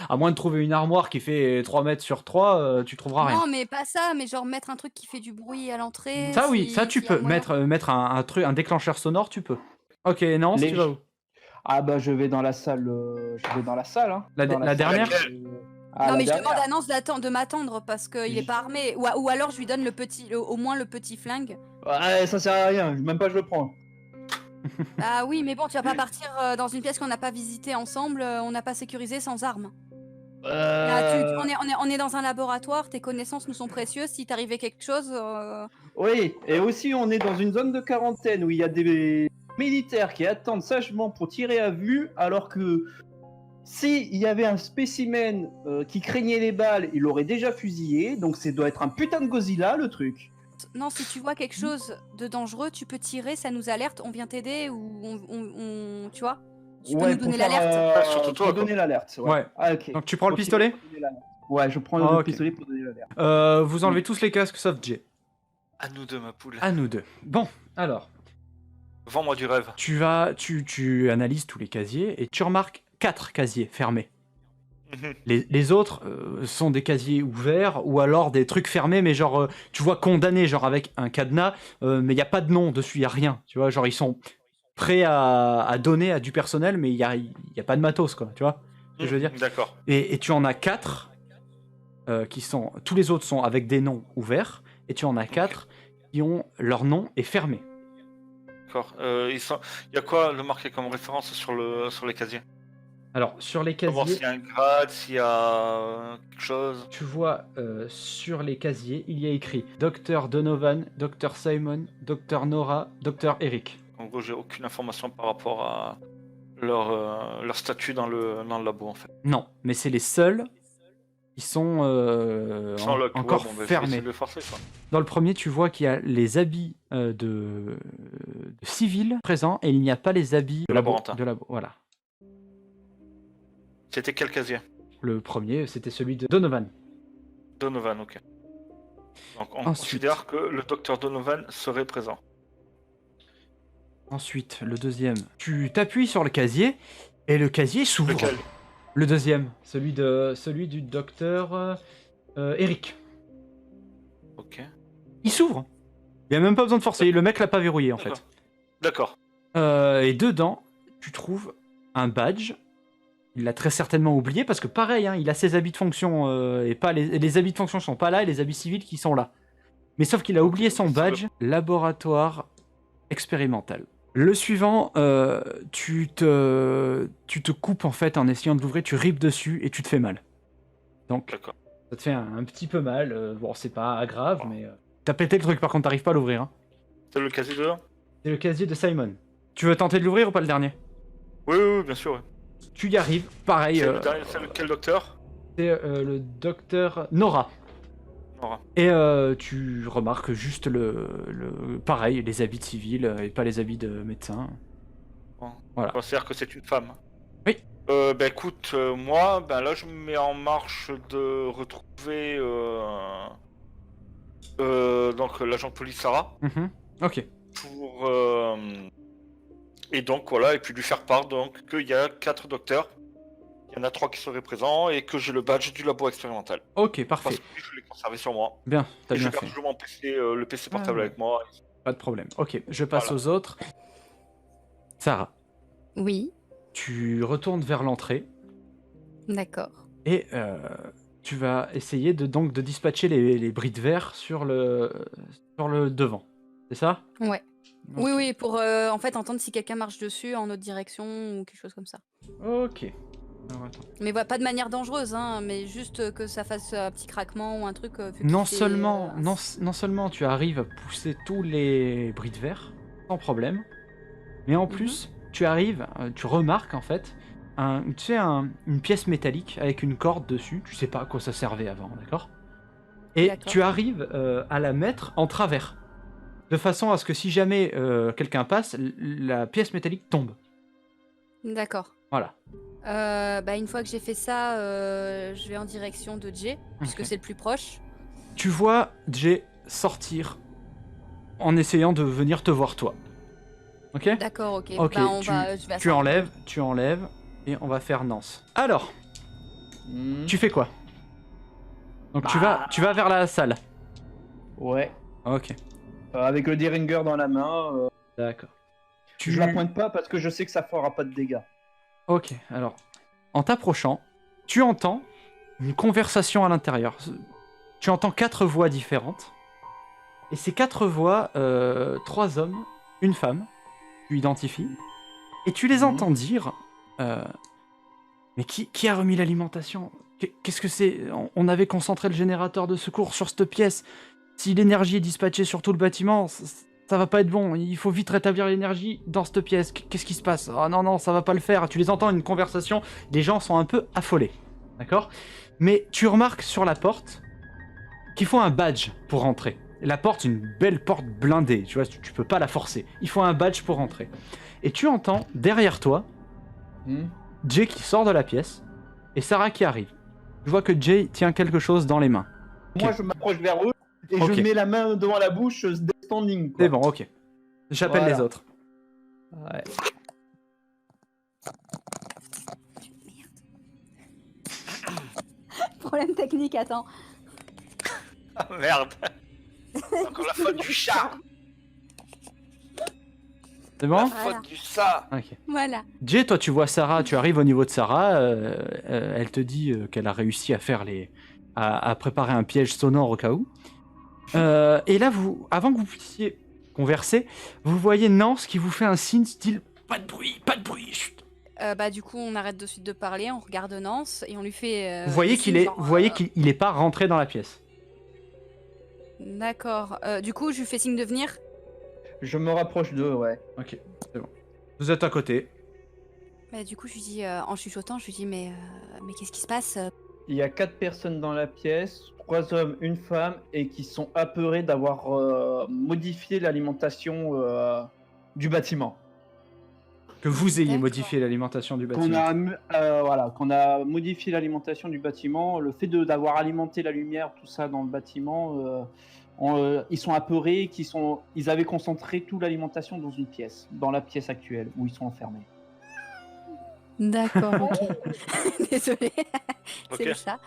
Speaker 2: à moins de trouver une armoire qui fait 3 mètres sur 3, tu trouveras rien.
Speaker 1: Non, mais pas ça, mais genre mettre un truc qui fait du bruit à l'entrée.
Speaker 2: Ça oui, ça
Speaker 1: si-
Speaker 2: tu
Speaker 1: s'il y a
Speaker 2: peux.
Speaker 1: moyen.
Speaker 2: Mettre un truc, un déclencheur sonore, tu peux. Ok, non,
Speaker 4: Les-
Speaker 2: tu vas où?
Speaker 4: Ah bah je vais dans la salle, hein.
Speaker 2: La
Speaker 4: Dans
Speaker 2: la dernière
Speaker 3: Laquelle
Speaker 4: Ah,
Speaker 1: Non,
Speaker 4: la
Speaker 1: mais je
Speaker 4: dernière.
Speaker 1: demande à Nance de m'attendre parce qu'il est pas armé. Ou alors je lui donne au moins le petit flingue.
Speaker 4: Ouais, ça sert à rien, même pas je le prends.
Speaker 1: Ah oui, mais bon, tu vas pas partir dans une pièce qu'on n'a pas visitée ensemble, on n'a pas sécurisé sans armes. Là, on est dans un laboratoire, tes connaissances nous sont précieuses. Si t'arrivait quelque chose,
Speaker 4: Oui, et aussi on est dans une zone de quarantaine où il y a des militaires qui attendent sagement pour tirer à vue, alors que si il y avait un spécimen qui craignait les balles, il l'aurait déjà fusillé, donc ça doit être un putain de Godzilla le truc.
Speaker 1: non, si tu vois quelque chose de dangereux, tu peux tirer, ça nous alerte, on vient t'aider ou tu vois, tu peux nous
Speaker 4: pour
Speaker 1: donner
Speaker 4: faire,
Speaker 1: l'alerte.
Speaker 3: Surtout toi,
Speaker 4: pour
Speaker 3: quoi.
Speaker 4: donner l'alerte.
Speaker 2: Ouais.
Speaker 4: Ah, ok.
Speaker 2: Donc tu prends le
Speaker 4: Ok,
Speaker 2: pistolet?
Speaker 4: pour donner l'alerte. Ouais, je prends
Speaker 2: Ah,
Speaker 4: le
Speaker 2: ok.
Speaker 4: pistolet pour donner l'alerte.
Speaker 2: Vous enlevez tous les casques sauf Jay.
Speaker 3: À nous deux, ma poule.
Speaker 2: À nous deux. Bon, alors,
Speaker 3: Vends-moi du rêve.
Speaker 2: tu analyses tous les casiers et tu remarques 4 casiers fermés.
Speaker 3: Mhm.
Speaker 2: Les autres sont des casiers ouverts ou alors des trucs fermés, mais genre, tu vois, condamnés, genre avec un cadenas, mais il n'y a pas de nom dessus, il n'y a rien. Tu vois, genre, ils sont prêts à donner à du personnel, mais il y a pas de matos, quoi. Tu vois ce que je veux dire?
Speaker 3: D'accord.
Speaker 2: Et tu en as 4 qui sont. Tous les autres sont avec des noms ouverts, et tu en as 4 qui ont leur nom est fermé.
Speaker 3: D'accord. Il y a quoi le marqué comme référence sur les casiers?
Speaker 2: Alors, sur les
Speaker 3: Pour voir
Speaker 2: casiers.
Speaker 3: s'il y a un grade, s'il y a quelque chose.
Speaker 2: Tu vois, sur les casiers, il y a écrit Dr Donovan, Dr Simon, Dr Nora, Dr Eric.
Speaker 3: En gros, j'ai aucune information par rapport à leur statut dans le labo en fait.
Speaker 2: Non, mais c'est les seuls qui sont
Speaker 3: Sans lock,
Speaker 2: encore
Speaker 3: ouais, bon, bah, je vais
Speaker 2: fermés.
Speaker 3: essayer de le forcer, quoi.
Speaker 2: Dans le premier, tu vois qu'il y a les habits de civils présents et il n'y a pas les habits
Speaker 3: De laborantin.
Speaker 2: de labo. Voilà.
Speaker 3: C'était quel casier?
Speaker 2: Le premier, c'était celui de Donovan.
Speaker 3: Donovan, ok. Donc on
Speaker 2: Ensuite.
Speaker 3: considère que le docteur Donovan serait présent.
Speaker 2: Ensuite, le deuxième, tu t'appuies sur le casier et le casier s'ouvre.
Speaker 3: Lequel?
Speaker 2: Le deuxième, celui du docteur Eric.
Speaker 3: Ok.
Speaker 2: Il s'ouvre. Il n'y a même pas besoin de forcer. Le mec l'a pas verrouillé en fait.
Speaker 3: D'accord.
Speaker 2: Et dedans, tu trouves un badge. Il l'a très certainement oublié parce que pareil, hein, il a ses habits de fonction et pas les habits de fonction sont pas là et les habits civils qui sont là. Mais sauf qu'il a oublié son badge. Laboratoire expérimental. Le suivant, tu te coupes en fait en essayant de l'ouvrir, tu ripes dessus et tu te fais mal. Donc,
Speaker 3: D'accord.
Speaker 2: ça te fait un petit peu mal. Bon, c'est pas grave, mais t'as pété le truc. Par contre, t'arrives pas à l'ouvrir. Hein.
Speaker 3: C'est le casier de...
Speaker 2: C'est le casier de Simon. Tu veux tenter de l'ouvrir ou pas le dernier?
Speaker 3: Oui, bien sûr. Ouais.
Speaker 2: Tu y arrives. Pareil.
Speaker 3: C'est lequel docteur?
Speaker 2: C'est le docteur Nora.
Speaker 3: Nora.
Speaker 2: Et tu remarques juste pareil, les habits de civil et pas les habits de médecin.
Speaker 3: Bon.
Speaker 2: Voilà.
Speaker 3: Je considère que c'est une femme.
Speaker 2: Oui.
Speaker 3: Ben écoute, moi, là je me mets en marche de retrouver donc l'agent de police Sarah
Speaker 2: Mhm. Ok.
Speaker 3: pour et donc voilà, et puis lui faire part donc qu'il y a 4 docteurs, il y en a 3 qui seraient présents et que j'ai le badge du labo expérimental.
Speaker 2: Ok, parfait.
Speaker 3: Parce que je l'ai conservé sur moi.
Speaker 2: Bien, t'as
Speaker 3: Et je
Speaker 2: bien
Speaker 3: garde
Speaker 2: fait.
Speaker 3: toujours mon PC, le PC portable
Speaker 2: Ah.
Speaker 3: avec moi.
Speaker 2: Pas de problème. Ok, je passe
Speaker 3: Voilà.
Speaker 2: aux autres. Sarah,
Speaker 1: Oui,
Speaker 2: tu retournes vers l'entrée
Speaker 1: d'accord.
Speaker 2: et tu vas essayer donc de dispatcher les bris de verre sur le devant. C'est ça?
Speaker 1: Ouais.
Speaker 2: Ok.
Speaker 1: Oui, pour en fait entendre si quelqu'un marche dessus en notre direction ou quelque chose comme ça.
Speaker 2: Ok. Alors, attends.
Speaker 1: Mais voilà, pas de manière dangereuse, hein, mais juste que ça fasse un petit craquement ou un truc. Vu
Speaker 2: Non
Speaker 1: qu'il fait,
Speaker 2: seulement, non seulement tu arrives à pousser tous les bris de verre sans problème, mais en plus tu remarques en fait une pièce métallique avec une corde dessus. Tu sais pas à quoi ça servait avant, d'accord? Et
Speaker 1: D'accord.
Speaker 2: tu arrives à la mettre en travers, de façon à ce que si jamais quelqu'un passe, la pièce métallique tombe.
Speaker 1: D'accord.
Speaker 2: Voilà.
Speaker 1: Une fois que j'ai fait ça, je vais en direction de Jay, puisque
Speaker 2: Ok.
Speaker 1: c'est le plus proche.
Speaker 2: Tu vois Jay sortir en essayant de venir te voir toi. Ok?
Speaker 1: D'accord, ok.
Speaker 2: Ok,
Speaker 1: Je vais à
Speaker 2: tu
Speaker 1: ça.
Speaker 2: enlèves, et on va faire Nance. Alors,
Speaker 4: Hmm.
Speaker 2: tu fais quoi? Donc tu vas vers la salle.
Speaker 4: Ouais.
Speaker 2: Ok,
Speaker 4: Avec le Derringer dans la main,
Speaker 2: d'accord.
Speaker 4: je la pointe pas parce que je sais que ça fera pas de dégâts.
Speaker 2: Ok, alors, en t'approchant, tu entends une conversation à l'intérieur. Tu entends 4 voix différentes. Et ces 4 voix, 3 hommes, une femme, tu identifies. Et tu les entends dire mais qui a remis l'alimentation? Qu'est-ce que c'est? On avait concentré le générateur de secours sur cette pièce. Si l'énergie est dispatchée sur tout le bâtiment, ça va pas être bon. Il faut vite rétablir l'énergie dans cette pièce. Qu'est-ce qui se passe? Ah non, ça va pas le faire. Tu les entends, une conversation. Les gens sont un peu affolés. D'accord? Mais tu remarques sur la porte qu'il faut un badge pour rentrer. La porte, c'est une belle porte blindée. Tu vois, tu peux pas la forcer. Il faut un badge pour rentrer. Et tu entends, derrière toi, Jay qui sort de la pièce et Sarah qui arrive. Je vois que Jay tient quelque chose dans les mains.
Speaker 4: Moi, je m'approche vers eux et
Speaker 2: Ok.
Speaker 4: je mets la main devant la bouche, standing.
Speaker 2: C'est bon, ok. J'appelle
Speaker 4: Voilà.
Speaker 2: les autres.
Speaker 4: Ouais.
Speaker 1: problème technique, attends.
Speaker 3: Ah merde. Encore la faute du chat.
Speaker 2: C'est bon?
Speaker 3: La
Speaker 1: Voilà.
Speaker 3: faute du chat.
Speaker 2: Ok.
Speaker 1: Voilà.
Speaker 2: Jay, toi tu vois Sarah, tu arrives au niveau de Sarah, elle te dit qu'elle a réussi à faire à préparer un piège sonore au cas où. Et là, avant que vous puissiez converser, vous voyez Nance qui vous fait un signe style pas de bruit, chut.
Speaker 1: Bah du coup, on arrête de suite de parler, on regarde Nance et on lui fait...
Speaker 2: Vous voyez
Speaker 1: des signes genre,
Speaker 2: vous voyez qu'il est pas rentré dans la pièce.
Speaker 1: D'accord. Du coup, je lui fais signe de venir.
Speaker 4: Je me rapproche d'eux, ouais.
Speaker 2: Ok, c'est bon. Vous êtes à côté.
Speaker 1: Bah du coup, je lui dis, en chuchotant, je lui dis, mais qu'est-ce qui se passe?
Speaker 4: Il y a 4 personnes dans la pièce, 3 hommes, une femme, et qui sont apeurés d'avoir modifié l'alimentation du bâtiment.
Speaker 2: Que vous ayez
Speaker 1: D'accord.
Speaker 2: modifié l'alimentation du bâtiment.
Speaker 4: Qu'on a modifié l'alimentation du bâtiment, le fait d'avoir alimenté la lumière, tout ça dans le bâtiment, ils sont apeurés, ils avaient concentré toute l'alimentation dans une pièce, dans la pièce actuelle où ils sont enfermés.
Speaker 1: D'accord, ok. Désolée, c'est
Speaker 3: Ok.
Speaker 1: le chat.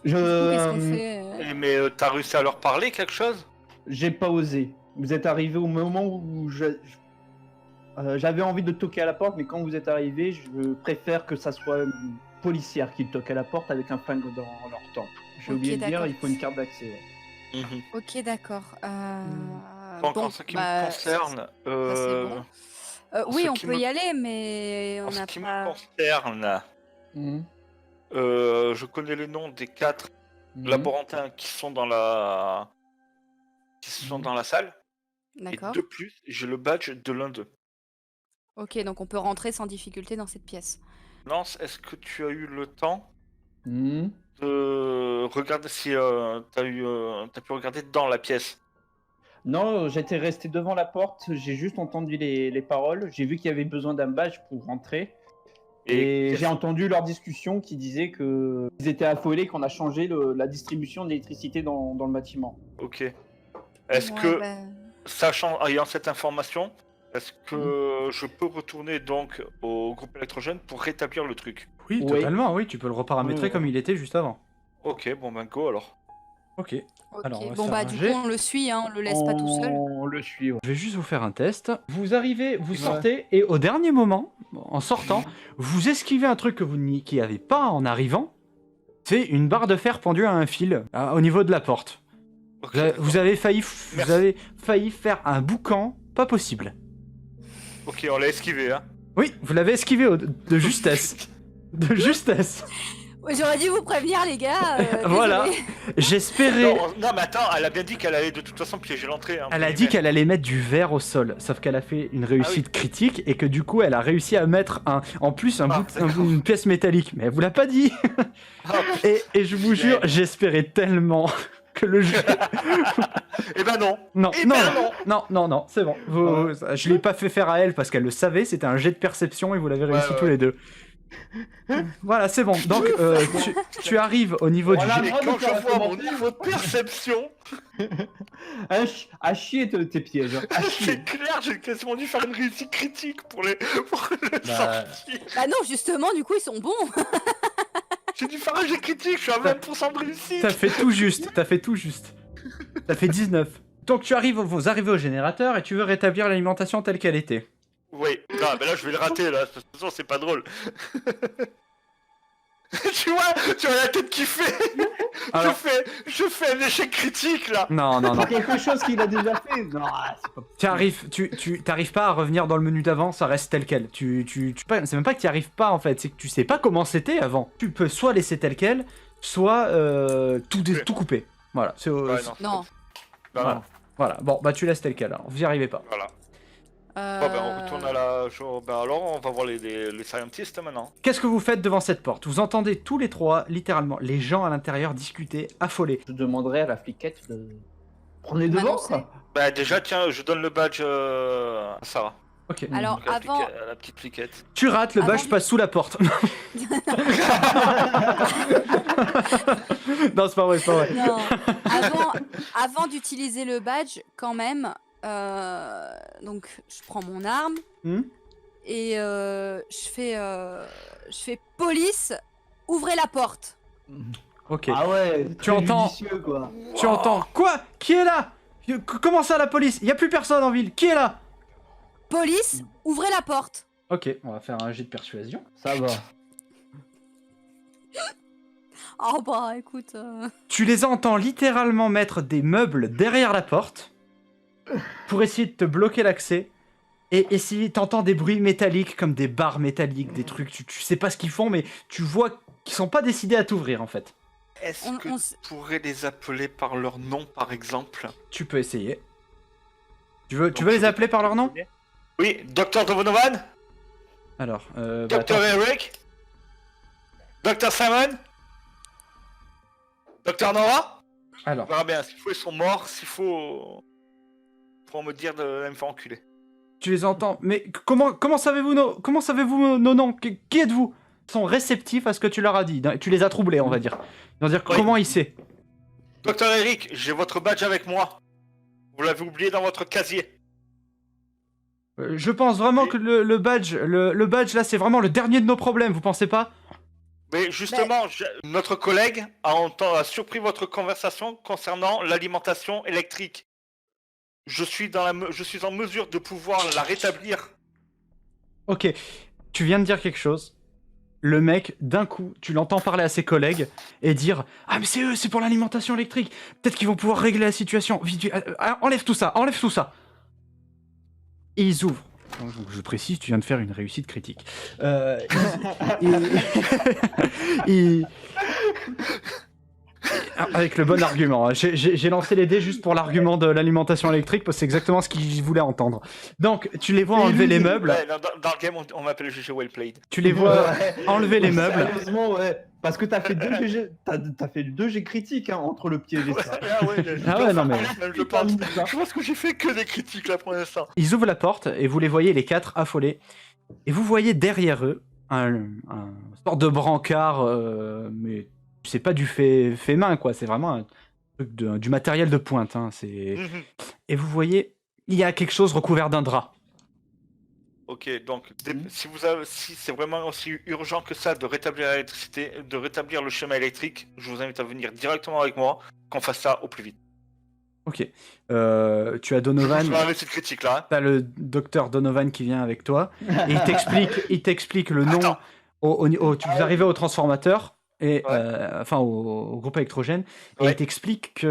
Speaker 4: Je
Speaker 1: Qu'est-ce qu'on fait
Speaker 3: Mais t'as réussi à leur parler quelque chose?
Speaker 4: j'ai pas osé. Vous êtes arrivé au moment où j'avais envie de toquer à la porte, mais quand vous êtes arrivé, je préfère que ça soit une policière qui toque à la porte avec un flingue dans leur temps. J'ai
Speaker 1: Ok,
Speaker 4: oublié de dire,
Speaker 1: d'accord.
Speaker 4: il faut une carte d'accès. Ouais.
Speaker 1: Ok, d'accord.
Speaker 3: Bon,
Speaker 1: bon,
Speaker 3: en ce qui
Speaker 1: bah,
Speaker 3: me concerne,
Speaker 1: ça, c'est bon. Oui,
Speaker 3: ce
Speaker 1: on
Speaker 3: qui
Speaker 1: peut
Speaker 3: me-
Speaker 1: y aller, mais
Speaker 3: en
Speaker 1: on
Speaker 3: ce
Speaker 1: n'a
Speaker 3: qui
Speaker 1: pas...
Speaker 3: me concerne,
Speaker 4: Mhm.
Speaker 3: je connais les noms des 4
Speaker 4: Mhm.
Speaker 3: laborantins qui sont dans la salle. Et
Speaker 1: D'accord.
Speaker 3: de plus, j'ai le badge de l'un d'eux.
Speaker 1: Ok, donc on peut rentrer sans difficulté dans cette pièce.
Speaker 3: Nance, est-ce que tu as eu le temps
Speaker 4: Mhm.
Speaker 3: de regarder si t'as pu regarder dans la pièce?
Speaker 4: Non, j'étais resté devant la porte, j'ai juste entendu les paroles, j'ai vu qu'il y avait besoin d'un badge pour rentrer. Et
Speaker 3: qu'est-ce-
Speaker 4: j'ai entendu leur discussion qui disait qu'ils étaient affolés qu'on a changé la distribution d'électricité dans le bâtiment.
Speaker 3: Ok. Est-ce
Speaker 1: Ouais,
Speaker 3: que,
Speaker 1: bah,
Speaker 3: ayant cette information, est-ce que je peux retourner donc au groupe électrogène pour rétablir le truc?
Speaker 2: Oui,
Speaker 4: Oui.
Speaker 2: totalement, oui, tu peux le reparamétrer
Speaker 4: Oui.
Speaker 2: comme il était juste avant.
Speaker 3: Ok, bon ben go alors.
Speaker 2: Ok.
Speaker 1: ok.
Speaker 2: Alors, on va
Speaker 1: Bon,
Speaker 2: faire
Speaker 1: bah
Speaker 2: un
Speaker 1: du
Speaker 2: jet.
Speaker 1: coup, on le suit, hein, on le laisse pas tout seul.
Speaker 4: On le suit, ouais.
Speaker 2: Je vais juste vous faire un test. Vous arrivez, vous
Speaker 4: Ouais.
Speaker 2: sortez, et au dernier moment, en sortant, vous esquivez un truc que vous n'y avait pas en arrivant. C'est une barre de fer pendue à un fil au niveau de la porte.
Speaker 3: Ok,
Speaker 2: Vous avez,
Speaker 3: d'accord.
Speaker 2: vous avez failli, vous
Speaker 3: Merci.
Speaker 2: avez failli faire un boucan, pas possible.
Speaker 3: Ok, on l'a esquivé, hein.
Speaker 2: Oui, vous l'avez esquivé de justesse. De justesse.
Speaker 1: Ouais, j'aurais dû vous prévenir, les gars.
Speaker 2: Voilà.
Speaker 1: désolé.
Speaker 2: J'espérais.
Speaker 3: Non, mais attends, elle a bien dit qu'elle allait de toute façon piéger l'entrée. Hein,
Speaker 2: Elle a dit qu'elle allait mettre du verre au sol, sauf qu'elle a fait une réussite critique et que du coup elle a réussi à mettre en plus
Speaker 3: d'accord.
Speaker 2: une pièce métallique. Mais elle vous l'a pas dit.
Speaker 3: Ah,
Speaker 2: Et je vous jure, j'espérais tellement que le jeu.
Speaker 3: Eh ben non.
Speaker 2: Non,
Speaker 3: Eh
Speaker 2: non,
Speaker 3: ben
Speaker 2: non, non, non, c'est bon. Je l'ai pas fait faire à elle parce qu'elle le savait. C'était un jet de perception et vous l'avez réussi
Speaker 3: ouais,
Speaker 2: tous
Speaker 3: ouais.
Speaker 2: les deux. Voilà, c'est bon. Donc tu arrives au niveau
Speaker 4: Voilà.
Speaker 2: du
Speaker 3: Et
Speaker 4: droit de
Speaker 3: quand
Speaker 4: faire
Speaker 3: je
Speaker 4: un
Speaker 3: vois mon
Speaker 4: commentaire.
Speaker 3: niveau de perception,
Speaker 4: À chier tes pièges. hein. À chier.
Speaker 3: c'est clair, j'ai quasiment dû faire une réussite critique pour le
Speaker 2: Bah.
Speaker 3: sortir.
Speaker 1: Bah non, justement, du coup, ils sont bons.
Speaker 3: J'ai dû faire un jet critique, je suis à 20% de réussite.
Speaker 2: T'as fait tout juste, t'as fait tout juste. T'as fait 19. Donc vous arrivez au générateur et tu veux rétablir l'alimentation telle qu'elle était.
Speaker 3: Oui, non, mais là je vais le rater, là, de toute façon c'est pas drôle. tu vois la tête qu'il fait.
Speaker 2: Alors-
Speaker 3: Je fais un échec critique là.
Speaker 2: Non, non, non.
Speaker 4: Pour quelque chose qu'il a déjà fait. Non, c'est pas
Speaker 2: Tu t'arrives pas à revenir dans le menu d'avant, ça reste tel quel. C'est même pas que tu arrives pas en fait, c'est que tu sais pas comment c'était avant. Tu peux soit laisser tel quel, soit tout couper. Voilà, c'est
Speaker 3: Ouais,
Speaker 2: c'est-
Speaker 1: Non.
Speaker 3: Non,
Speaker 2: voilà.
Speaker 3: non,
Speaker 2: Voilà. Bon, bah tu laisses tel quel. Alors, vous y arrivez pas.
Speaker 3: voilà. Bon, ben on retourne à la. Ben alors on va voir les scientists maintenant.
Speaker 2: Qu'est-ce que vous faites devant cette porte? Vous entendez tous les trois, littéralement, les gens à l'intérieur discuter, affolés.
Speaker 4: Je demanderais à la fliquette de. Prenez devant
Speaker 1: M'annoncer.
Speaker 4: quoi.
Speaker 3: Bah déjà tiens, je donne le badge à Sarah.
Speaker 2: Ok.
Speaker 1: Alors,
Speaker 3: Donc, à la
Speaker 1: avant...
Speaker 3: à la petite fliquette.
Speaker 2: Tu rates, le
Speaker 1: Avant-
Speaker 2: badge passe sous la porte. Non, c'est pas vrai, c'est pas vrai.
Speaker 1: Non. Avant d'utiliser le badge, quand même, donc je prends mon arme
Speaker 2: Hmm
Speaker 1: et je fais police ouvrez la porte.
Speaker 2: Ok.
Speaker 4: Ah ouais,
Speaker 2: Tu entends-
Speaker 4: judicieux, quoi.
Speaker 2: Tu entends quoi? Qui est là? Comment ça la police? Y a plus personne en ville. Qui est là?
Speaker 1: Police, ouvrez la porte.
Speaker 2: Ok, on va faire un jet de persuasion.
Speaker 4: Ça va.
Speaker 1: Oh bah écoute.
Speaker 2: Tu les entends littéralement mettre des meubles derrière la porte pour essayer de te bloquer l'accès. Et essayer, t'entends des bruits métalliques comme des barres métalliques, des trucs, tu sais pas ce qu'ils font, mais tu vois qu'ils sont pas décidés à t'ouvrir en fait.
Speaker 3: Est-ce
Speaker 1: On-
Speaker 3: que
Speaker 1: on
Speaker 3: tu pourrais les appeler par leur nom, par exemple?
Speaker 2: Tu peux essayer. Tu veux les appeler par leur nom?
Speaker 3: Oui, Dr. Donovan,
Speaker 2: Alors,
Speaker 3: Dr.
Speaker 2: attends.
Speaker 3: Eric, Dr. Simon, Dr. Nora.
Speaker 2: Alors,
Speaker 3: On verra bien, s'il faut ils sont morts, s'il faut... Pour me dire de me faire enculer.
Speaker 2: tu les entends, mais comment savez-vous nos noms? Qui êtes-vous? Ils sont réceptifs à ce que tu leur as dit. Tu les as troublés, on va dire. Ils vont dire
Speaker 3: Oui.
Speaker 2: comment il sait.
Speaker 3: Dr. Eric, j'ai votre badge avec moi. Vous l'avez oublié dans votre casier.
Speaker 2: Je pense vraiment
Speaker 3: Oui.
Speaker 2: que le badge là, c'est vraiment le dernier de nos problèmes, vous pensez pas?
Speaker 3: Mais justement, notre collègue a surpris votre conversation concernant l'alimentation électrique. Je suis en mesure de pouvoir la rétablir.
Speaker 2: Ok, tu viens de dire quelque chose. Le mec, d'un coup, tu l'entends parler à ses collègues et dire « Ah mais c'est eux, c'est pour l'alimentation électrique. Peut-être qu'ils vont pouvoir régler la situation. Vite, enlève tout ça, enlève tout ça. » Et ils ouvrent. Donc, je précise, tu viens de faire une réussite critique. Ils- Avec le bon argument. J'ai lancé les dés juste pour l'argument de l'alimentation électrique parce que c'est exactement ce qu'ils voulaient entendre. Donc, tu les vois enlever les meubles.
Speaker 3: Ouais, dans le game, on m'appelle GG Well Played.
Speaker 2: Tu les vois
Speaker 4: Ouais.
Speaker 2: enlever les meubles.
Speaker 4: Sérieusement, ouais. Parce que t'as fait 2 GG, t'as fait 2 G critiques hein, entre le piège et ça.
Speaker 2: Ah ouais, non, mais-
Speaker 3: Je pense que j'ai fait que des critiques là pour l'instant.
Speaker 2: Ils ouvrent la porte et vous les voyez les quatre affolés. Et vous voyez derrière eux un sorte de brancard, mais c'est pas du fait main quoi. C'est vraiment un truc du matériel de pointe. Hein.
Speaker 3: Mhm.
Speaker 2: Et vous voyez, il y a quelque chose recouvert d'un drap.
Speaker 3: Ok, donc si c'est vraiment aussi urgent que ça de rétablir l'électricité, de rétablir le schéma électrique, je vous invite à venir directement avec moi, qu'on fasse ça au plus vite.
Speaker 2: Ok. Tu as Donovan.
Speaker 3: Je vais enlever cette critique là. Hein.
Speaker 2: T'as le docteur Donovan qui vient avec toi. Et il t'explique le nom.
Speaker 3: Attends.
Speaker 2: Vous arrivez au transformateur. Et,
Speaker 3: Ouais.
Speaker 2: enfin au groupe électrogène, et
Speaker 3: Ouais.
Speaker 2: il t'explique que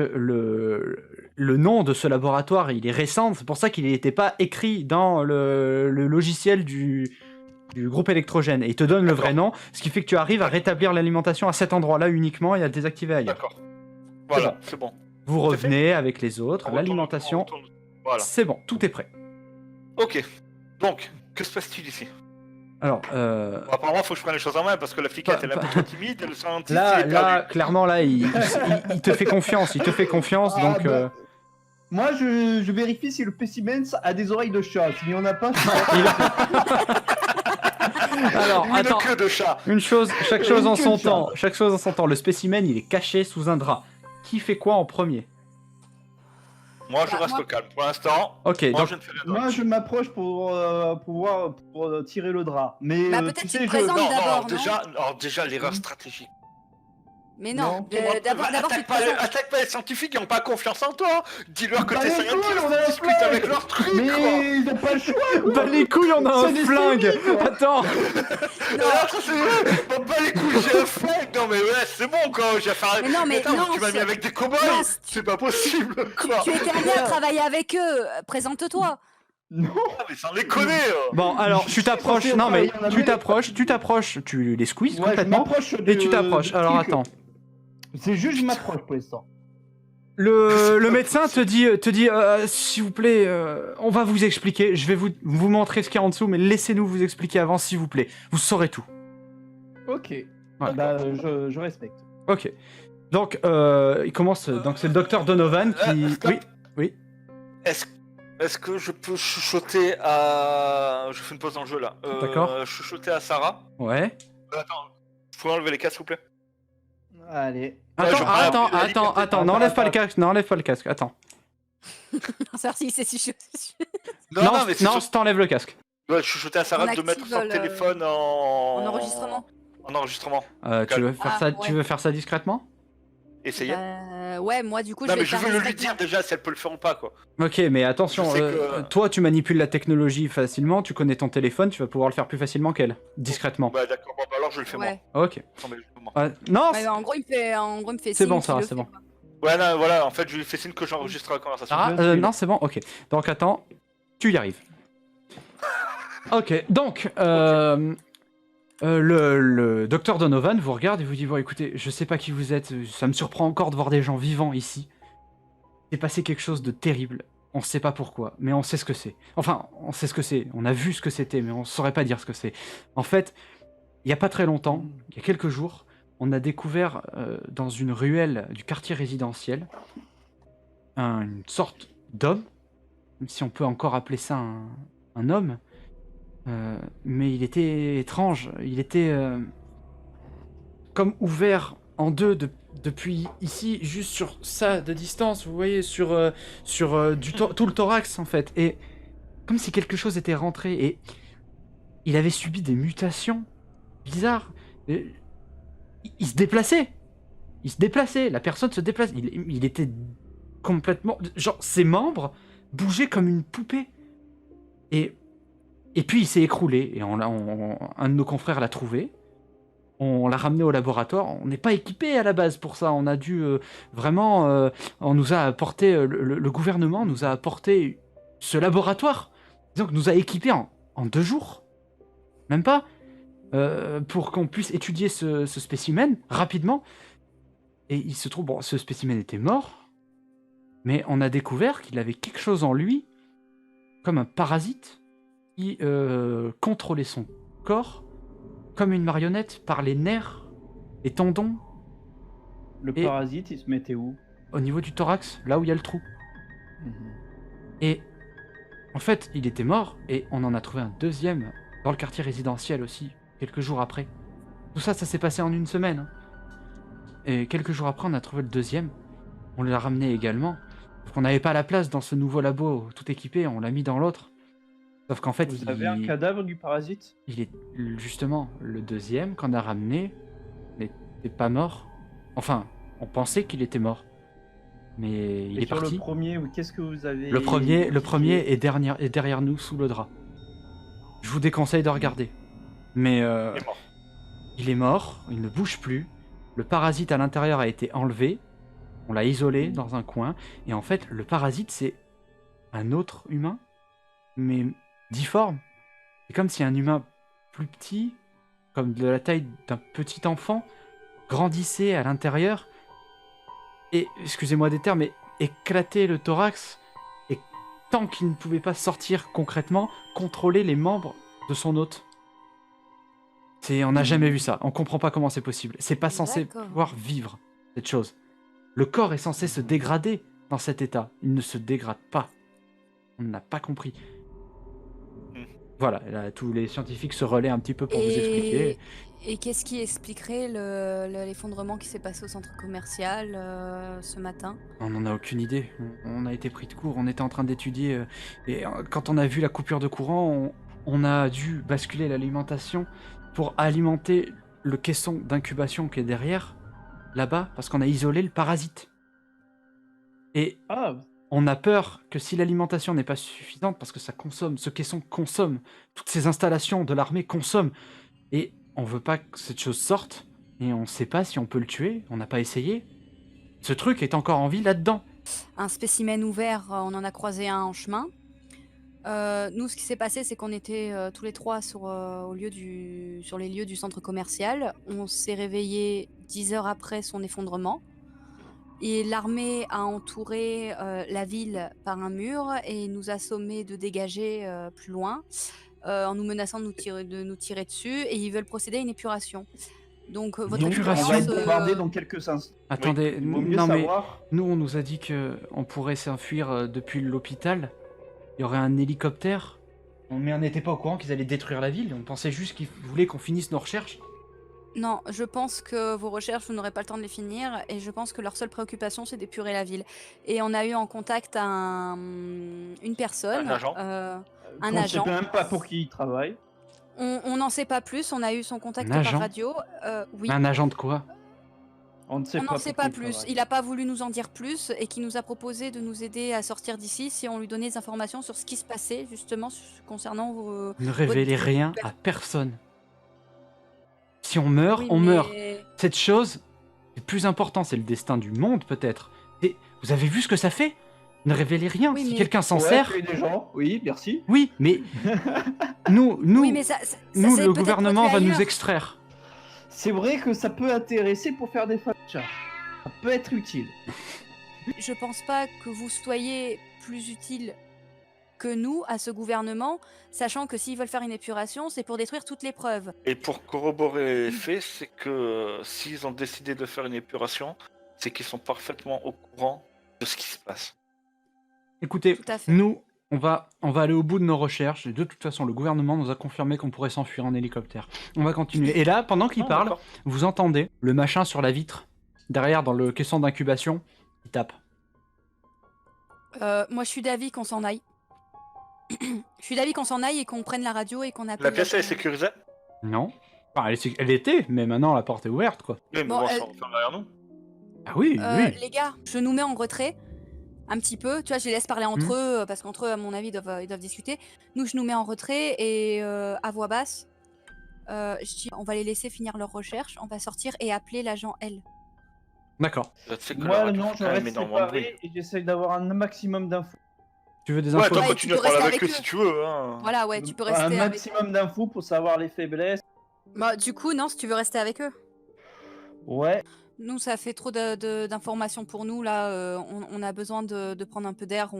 Speaker 2: le nom de ce laboratoire, il est récent, c'est pour ça qu'il n'était pas écrit dans le logiciel du groupe électrogène, et il te donne le vrai nom, ce qui fait que tu arrives à rétablir l'alimentation à cet endroit-là uniquement et à le désactiver ailleurs.
Speaker 3: D'accord. Voilà, c'est bon.
Speaker 2: Vous revenez avec les autres,
Speaker 3: On
Speaker 2: l'alimentation,
Speaker 3: retourne. Voilà.
Speaker 2: c'est bon, tout est prêt.
Speaker 3: Ok. Donc, que se passe-t-il ici?
Speaker 2: Alors,
Speaker 3: Bon, apparemment, faut que je prenne les choses en main parce que la fliquette elle est un peu trop timide, le scientiste il
Speaker 2: là,
Speaker 3: est perdu.
Speaker 2: clairement, là, il te fait confiance,
Speaker 4: Ah,
Speaker 2: donc...
Speaker 4: bah, moi, je vérifie si le Pessimens a des oreilles de chat. S'il n'y en a pas,
Speaker 2: Alors,
Speaker 3: Ou
Speaker 2: attends,
Speaker 3: une queue de chat.
Speaker 2: chaque chose en
Speaker 4: Une
Speaker 2: son
Speaker 4: queue de
Speaker 2: temps. Chaque chose en son temps. Le spécimen, il est caché sous un drap. Qui fait quoi en premier?
Speaker 3: Moi, je
Speaker 1: Bah,
Speaker 3: reste
Speaker 1: moi-
Speaker 3: calme. Pour l'instant,
Speaker 2: Ok,
Speaker 3: moi,
Speaker 2: donc
Speaker 3: je ne fais rien
Speaker 4: moi,
Speaker 3: d'autre.
Speaker 4: je m'approche pour tirer le drap. Mais
Speaker 1: Bah,
Speaker 4: tu
Speaker 1: peut-être tu
Speaker 4: sais,
Speaker 1: te
Speaker 4: je...
Speaker 1: présentes.
Speaker 3: Non,
Speaker 1: d'abord, non
Speaker 3: alors déjà, l'erreur stratégique.
Speaker 1: Mais non,
Speaker 4: Non.
Speaker 1: d'abord tu te
Speaker 3: Attaque
Speaker 1: présentes.
Speaker 3: pas les scientifiques qui n'ont pas confiance en toi. Dis-leur que
Speaker 4: Bah,
Speaker 3: t'es
Speaker 4: les
Speaker 3: scientiste,
Speaker 4: couilles, on a la
Speaker 3: discute
Speaker 4: flingue.
Speaker 3: avec leur truc, quoi.
Speaker 4: Mais ils ont pas le choix, quoi.
Speaker 2: bah les couilles, on a un
Speaker 4: C'est des
Speaker 2: flingue.
Speaker 4: zombies, quoi.
Speaker 2: Attends.
Speaker 3: Alors, ça, c'est vrai. Bon, bah les couilles, j'ai un flingue. Non, mais ouais, c'est bon, quoi. J'ai fait...
Speaker 1: Mais non, mais
Speaker 3: attends,
Speaker 1: non,
Speaker 3: tu m'as mis
Speaker 1: c'est-
Speaker 3: avec des cow-boys.
Speaker 1: Non,
Speaker 3: C'est pas possible, quoi.
Speaker 1: Tu étais amené à travailler avec eux. Présente-toi.
Speaker 4: Non.
Speaker 3: Ah, mais sans déconner.
Speaker 2: Bon, alors, tu t'approches.
Speaker 4: censé
Speaker 2: Non, mais
Speaker 4: travailler en
Speaker 2: tu t'approches. Tu les squeezes
Speaker 4: Ouais, je
Speaker 2: complètement.
Speaker 4: m'approche
Speaker 2: Et tu t'approches.
Speaker 4: du
Speaker 2: Alors,
Speaker 4: truc.
Speaker 2: attends.
Speaker 4: C'est juste, je m'approche pour l'instant.
Speaker 2: Le médecin te dit s'il vous plaît, on va vous expliquer. Je vais vous montrer ce qu'il y a en dessous, mais laissez-nous vous expliquer avant, s'il vous plaît. Vous saurez tout.
Speaker 4: Ok.
Speaker 2: Voilà.
Speaker 4: Bah, je respecte.
Speaker 2: Ok. Donc, il commence. Donc, c'est le docteur Donovan qui.
Speaker 3: Stop.
Speaker 2: Oui.
Speaker 3: Est-ce que je peux chuchoter à... Je fais une pause dans le jeu, là.
Speaker 2: D'accord.
Speaker 3: Chuchoter à Sarah.
Speaker 2: Ouais.
Speaker 3: Attends, vous pouvez enlever les casques, s'il vous plaît?
Speaker 4: Allez.
Speaker 3: Ouais, je prends la liberté.
Speaker 2: Attends, n'enlève pas le casque, attends.
Speaker 1: Savoir si c'est si chaud.
Speaker 3: Non, mais c'est
Speaker 2: non, t'enlèves le casque.
Speaker 3: Ouais, chuchoter à Sarah
Speaker 1: On
Speaker 3: de mettre
Speaker 1: active
Speaker 3: son
Speaker 1: le-
Speaker 3: téléphone en...
Speaker 1: En enregistrement.
Speaker 3: en enregistrement.
Speaker 2: Tu veux faire ça,
Speaker 1: ouais.
Speaker 2: tu veux faire ça discrètement?
Speaker 3: Essayez.
Speaker 1: Ouais, moi du coup
Speaker 3: Non,
Speaker 1: je vais
Speaker 3: mais je
Speaker 1: le faire
Speaker 3: veux le lui
Speaker 1: discrètement.
Speaker 3: dire déjà si elle peut le faire ou pas, quoi.
Speaker 2: Ok, mais attention,
Speaker 3: Je sais que-
Speaker 2: toi tu manipules la technologie facilement, tu connais ton téléphone, tu vas pouvoir le faire plus facilement qu'elle, discrètement.
Speaker 3: Bah, d'accord, bon, bah, alors je le fais
Speaker 1: Ouais.
Speaker 2: Ok.
Speaker 3: moi. Non, mais justement.
Speaker 2: Non,
Speaker 1: Ouais, en gros, il me fait
Speaker 2: c'est
Speaker 1: signe
Speaker 2: bon,
Speaker 1: qu'il
Speaker 2: Sarah,
Speaker 1: le
Speaker 2: c'est
Speaker 1: fait,
Speaker 2: bon.
Speaker 1: quoi.
Speaker 3: Ouais, non, voilà, en fait, je lui fais signe que j'enregistre la conversation.
Speaker 2: Ah,
Speaker 4: Je suis là.
Speaker 2: non, c'est bon, ok. Donc attends, tu y arrives. Ok, donc, le docteur Donovan vous regarde et vous dit, bon écoutez, je sais pas qui vous êtes, ça me surprend encore de voir des gens vivants ici. C'est passé quelque chose de terrible, on sait pas pourquoi, mais on sait ce que c'est. Enfin, on sait ce que c'est, on a vu ce que c'était, mais on saurait pas dire ce que c'est. En fait, il y a pas très longtemps, il y a quelques jours, on a découvert dans une ruelle du quartier résidentiel une sorte d'homme, même si on peut encore appeler ça un homme, mais il était étrange, il était comme ouvert en deux depuis ici, juste sur ça de distance, vous voyez, sur tout le thorax en fait, et comme si quelque chose était rentré, et il avait subi des mutations bizarres. Et il se déplaçait, la personne se déplace, il était complètement, genre ses membres bougeaient comme une poupée, et puis il s'est écroulé, et un de nos confrères l'a trouvé. On l'a ramené au laboratoire. On n'est pas équipé à la base pour ça. On a dû vraiment. On nous a apporté. Le gouvernement nous a apporté ce laboratoire. Donc, nous a équipés en 2 jours. Même pas. Pour qu'on puisse étudier ce spécimen rapidement. Et il se trouve. Bon, ce spécimen était mort. Mais on a découvert qu'il avait quelque chose en lui. Comme un parasite. Qui contrôlait son corps. Comme une marionnette, par les nerfs, les tendons,
Speaker 4: Le
Speaker 2: Et-
Speaker 4: parasite, il se mettait où?
Speaker 2: au niveau du thorax, là où il y a le trou. Et en fait, il était mort, et on en a trouvé un deuxième dans le quartier résidentiel aussi, quelques jours après. Tout ça, ça s'est passé en 1 semaine. Hein. Et quelques jours après, on a trouvé le deuxième. On l'a ramené également. Sauf qu'on n'avait pas la place dans ce nouveau labo tout équipé, on l'a mis dans l'autre. Sauf qu'en fait,
Speaker 4: Vous avez un cadavre du parasite?
Speaker 2: il est justement le deuxième qu'on a ramené n'était pas mort. Enfin, on pensait qu'il était mort, mais il
Speaker 4: Et
Speaker 2: est
Speaker 4: sur
Speaker 2: parti.
Speaker 4: le premier, qu'est-ce que vous avez
Speaker 2: Le premier
Speaker 4: identifié?
Speaker 2: est derrière nous sous le drap. Je vous déconseille de regarder. Mais
Speaker 3: Il est mort.
Speaker 2: il est mort, il ne bouge plus. Le parasite à l'intérieur a été enlevé. On l'a isolé dans un coin. Et en fait, le parasite, c'est un autre humain, mais difforme. C'est comme si un humain plus petit, comme de la taille d'un petit enfant, grandissait à l'intérieur et, excusez-moi des termes, mais éclatait le thorax, et tant qu'il ne pouvait pas sortir concrètement, contrôler les membres de son hôte. On n'a jamais vu ça, on comprend pas comment c'est possible. C'est pas censé
Speaker 1: D'accord.
Speaker 2: pouvoir vivre, cette chose. Le corps est censé se dégrader dans cet état, il ne se dégrade pas. On n'a pas compris. Voilà, là, tous les scientifiques se relaient un petit peu pour vous expliquer.
Speaker 1: Et qu'est-ce qui expliquerait l'effondrement qui s'est passé au centre commercial ce matin?
Speaker 2: On n'en a aucune idée. On a été pris de court, on était en train d'étudier. Et quand on a vu la coupure de courant, on a dû basculer l'alimentation pour alimenter le caisson d'incubation qui est derrière, là-bas, parce qu'on a isolé le parasite. Et
Speaker 4: Ah,
Speaker 2: on a peur que si l'alimentation n'est pas suffisante, parce que ça consomme, ce caisson consomme, toutes ces installations de l'armée consomment, et on veut pas que cette chose sorte, et on sait pas si on peut le tuer, on n'a pas essayé. Ce truc est encore en vie là-dedans.
Speaker 1: Un spécimen ouvert, on en a croisé un en chemin. Nous, ce qui s'est passé, c'est qu'on était tous les trois sur les lieux du centre commercial. On s'est réveillé 10 heures après son effondrement. Et l'armée a entouré la ville par un mur et nous a sommé de dégager plus loin en nous menaçant de nous tirer dessus. Et ils veulent procéder à une épuration. Donc votre
Speaker 2: Une
Speaker 4: donc on
Speaker 2: épuration,
Speaker 4: va
Speaker 1: épuration
Speaker 4: être bombardé dans quelques instants.
Speaker 2: Attendez,
Speaker 4: Il vaut mieux
Speaker 2: non mais
Speaker 4: savoir.
Speaker 2: nous on nous a dit que on pourrait s'enfuir depuis l'hôpital. Il y aurait un hélicoptère. Mais on n'était pas au courant qu'ils allaient détruire la ville. On pensait juste qu'ils voulaient qu'on finisse nos recherches.
Speaker 1: Non, je pense que vos recherches, vous n'aurez pas le temps de les finir, et je pense que leur seule préoccupation, c'est d'épurer la ville. Et on a eu en contact une personne,
Speaker 3: Un agent.
Speaker 1: un
Speaker 4: On ne sait
Speaker 1: agent.
Speaker 4: même pas pour qui il travaille.
Speaker 1: On n'en sait pas plus, on a eu son contact
Speaker 2: Un
Speaker 1: par
Speaker 2: agent
Speaker 1: radio. Oui,
Speaker 2: Un agent de quoi?
Speaker 4: On ne sait
Speaker 1: on
Speaker 4: pas.
Speaker 1: n'en sait
Speaker 4: pour
Speaker 1: pas
Speaker 4: qui
Speaker 1: plus.
Speaker 4: travaille.
Speaker 1: Il n'a pas voulu nous en dire plus et qui nous a proposé de nous aider à sortir d'ici si on lui donnait des informations sur ce qui se passait justement concernant
Speaker 2: Ne révélez
Speaker 1: votre
Speaker 2: rien
Speaker 1: père.
Speaker 2: à personne. Si on meurt,
Speaker 1: Oui,
Speaker 2: on meurt.
Speaker 1: mais
Speaker 2: Cette chose, le plus important, c'est le destin du monde, peut-être. Et vous avez vu ce que ça fait? Ne révélez rien.
Speaker 1: Oui,
Speaker 2: Si
Speaker 1: mais-
Speaker 2: quelqu'un s'en
Speaker 4: Ouais,
Speaker 2: sert,
Speaker 4: tuer des gens, oui, merci.
Speaker 2: oui, mais nous,
Speaker 1: oui, mais ça
Speaker 2: nous,
Speaker 1: s'est
Speaker 2: le
Speaker 1: peut-être
Speaker 2: gouvernement va
Speaker 1: produit
Speaker 2: nous
Speaker 1: ailleurs.
Speaker 2: extraire.
Speaker 4: C'est vrai que ça peut intéresser pour faire des fachas. Ça peut être utile.
Speaker 1: Je pense pas que vous soyez plus utile que nous à ce gouvernement, sachant que s'ils veulent faire une épuration, c'est pour détruire toutes les preuves.
Speaker 3: Et pour corroborer les faits, c'est que s'ils ont décidé de faire une épuration, c'est qu'ils sont parfaitement au courant de ce qui se passe.
Speaker 2: Écoutez,
Speaker 1: Tout à fait.
Speaker 2: nous, on va aller au bout de nos recherches. Et de toute façon, le gouvernement nous a confirmé qu'on pourrait s'enfuir en hélicoptère. On va continuer. Et là, pendant qu'il
Speaker 3: Ah,
Speaker 2: parle,
Speaker 3: d'accord.
Speaker 2: vous entendez le machin sur la vitre, derrière, dans le caisson d'incubation, il tape.
Speaker 1: Moi, je suis d'avis qu'on s'en aille. Je suis d'avis qu'on s'en aille et qu'on prenne la radio et qu'on appelle.
Speaker 3: La pièce elle est
Speaker 1: la-
Speaker 3: sécurisée?
Speaker 2: Non. Enfin, elle était, mais maintenant la porte est ouverte, quoi.
Speaker 3: Oui, mais
Speaker 1: Bon,
Speaker 3: bon,
Speaker 1: elle-
Speaker 3: ça referme derrière nous.
Speaker 2: Ah oui, oui.
Speaker 1: Les gars, je nous mets en retrait un petit peu. Tu vois, je les laisse parler entre eux parce qu'entre eux, à mon avis, ils doivent discuter. Nous, je nous mets en retrait et à voix basse, je dis, on va les laisser finir leur recherche. On va sortir et appeler l'agent L.
Speaker 2: D'accord.
Speaker 3: Tu sais que la
Speaker 4: Moi,
Speaker 3: radio
Speaker 4: non,
Speaker 3: fait
Speaker 4: je
Speaker 3: quand même
Speaker 4: reste
Speaker 3: énormément de bruit.
Speaker 4: séparé et j'essaye d'avoir un maximum d'infos.
Speaker 2: Tu veux des
Speaker 3: Ouais,
Speaker 2: infos
Speaker 3: toi,
Speaker 1: Ouais,
Speaker 3: continue
Speaker 1: tu
Speaker 3: à
Speaker 1: peux
Speaker 3: parler
Speaker 1: rester
Speaker 3: avec eux
Speaker 1: avec
Speaker 3: si
Speaker 1: eux.
Speaker 3: tu veux. Hein.
Speaker 1: Voilà, ouais, tu peux
Speaker 4: Un
Speaker 1: rester avec eux.
Speaker 4: maximum d'infos pour savoir les faiblesses.
Speaker 1: Bah, du coup, non, si tu veux rester avec eux.
Speaker 4: Ouais.
Speaker 1: Nous, ça fait trop d'informations pour nous. Là, on a besoin de prendre un peu d'air.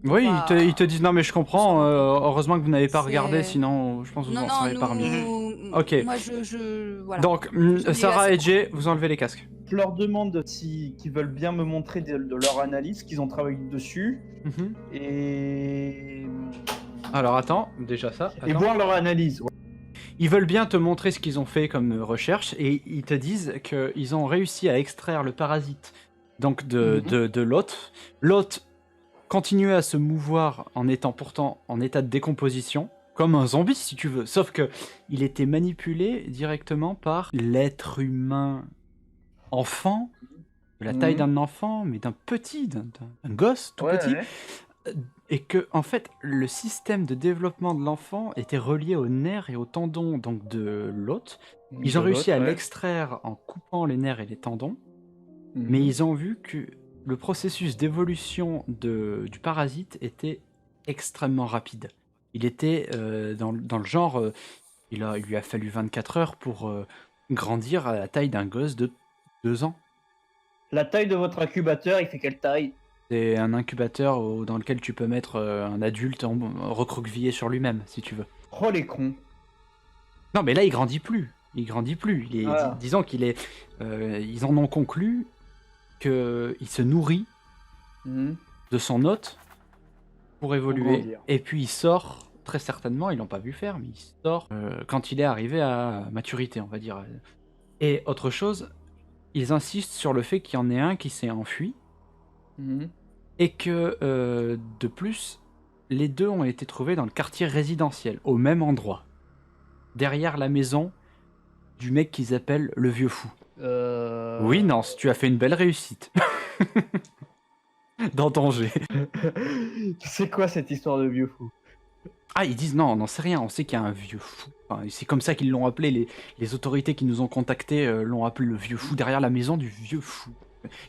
Speaker 2: Oui,
Speaker 1: va-
Speaker 2: ils te disent non, mais je comprends. Heureusement que vous n'avez pas
Speaker 1: C'est-
Speaker 2: regardé, sinon je pense que vous
Speaker 1: Non,
Speaker 2: en
Speaker 1: non,
Speaker 2: serez parmi.
Speaker 1: nous.
Speaker 2: Ok.
Speaker 1: Moi, voilà.
Speaker 2: Donc,
Speaker 1: Je dis
Speaker 2: Sarah
Speaker 1: assez
Speaker 2: et Jay, vous enlevez les casques.
Speaker 4: Je leur demande qu'ils veulent bien me montrer de leur analyse, qu'ils ont travaillé dessus.
Speaker 2: Mhm.
Speaker 4: Et.
Speaker 2: Alors attends, déjà ça.
Speaker 4: Et
Speaker 2: attends.
Speaker 4: voir leur analyse. Ouais.
Speaker 2: Ils veulent bien te montrer ce qu'ils ont fait comme recherche et ils te disent qu'ils ont réussi à extraire le parasite donc de l'hôte. L'hôte continuait à se mouvoir en étant pourtant en état de décomposition, comme un zombie si tu veux, sauf que il était manipulé directement par l'être humain enfant, de la taille d'un enfant, mais d'un petit, d'un gosse tout petit. Et que, en fait, le système de développement de l'enfant était relié aux nerfs et aux tendons donc de l'hôte. Ils ont réussi à l'extraire en coupant les nerfs et les tendons, mais ils ont vu que le processus d'évolution du parasite était extrêmement rapide. Il était dans le genre, il lui a fallu 24 heures pour grandir à la taille d'un gosse de 2 ans.
Speaker 4: La taille de votre incubateur, il fait quelle taille?
Speaker 2: C'est un incubateur dans lequel tu peux mettre un adulte recroquevillé sur lui-même, si tu veux.
Speaker 4: Oh les cons.
Speaker 2: Non, mais là, il grandit plus. Il grandit plus.
Speaker 4: Voilà.
Speaker 2: Disons qu'il est. Ils en ont conclu qu'il se nourrit de son hôte pour évoluer.
Speaker 4: grandir.
Speaker 2: Et puis il sort, très certainement, ils l'ont pas vu faire, mais il sort quand il est arrivé à maturité, on va dire. Et autre chose, ils insistent sur le fait qu'il y en ait un qui s'est enfui. Et que, de plus, les deux ont été trouvés dans le quartier résidentiel, au même endroit. Derrière la maison du mec qu'ils appellent le vieux fou. Oui, Nance, tu as fait une belle réussite. Dans ton jet.
Speaker 4: C'est quoi cette histoire de vieux fou?
Speaker 2: Ah, ils disent non, on n'en sait rien, on sait qu'il y a un vieux fou. Enfin, c'est comme ça qu'ils l'ont appelé, les autorités qui nous ont contactés l'ont appelé le vieux fou, derrière la maison du vieux fou.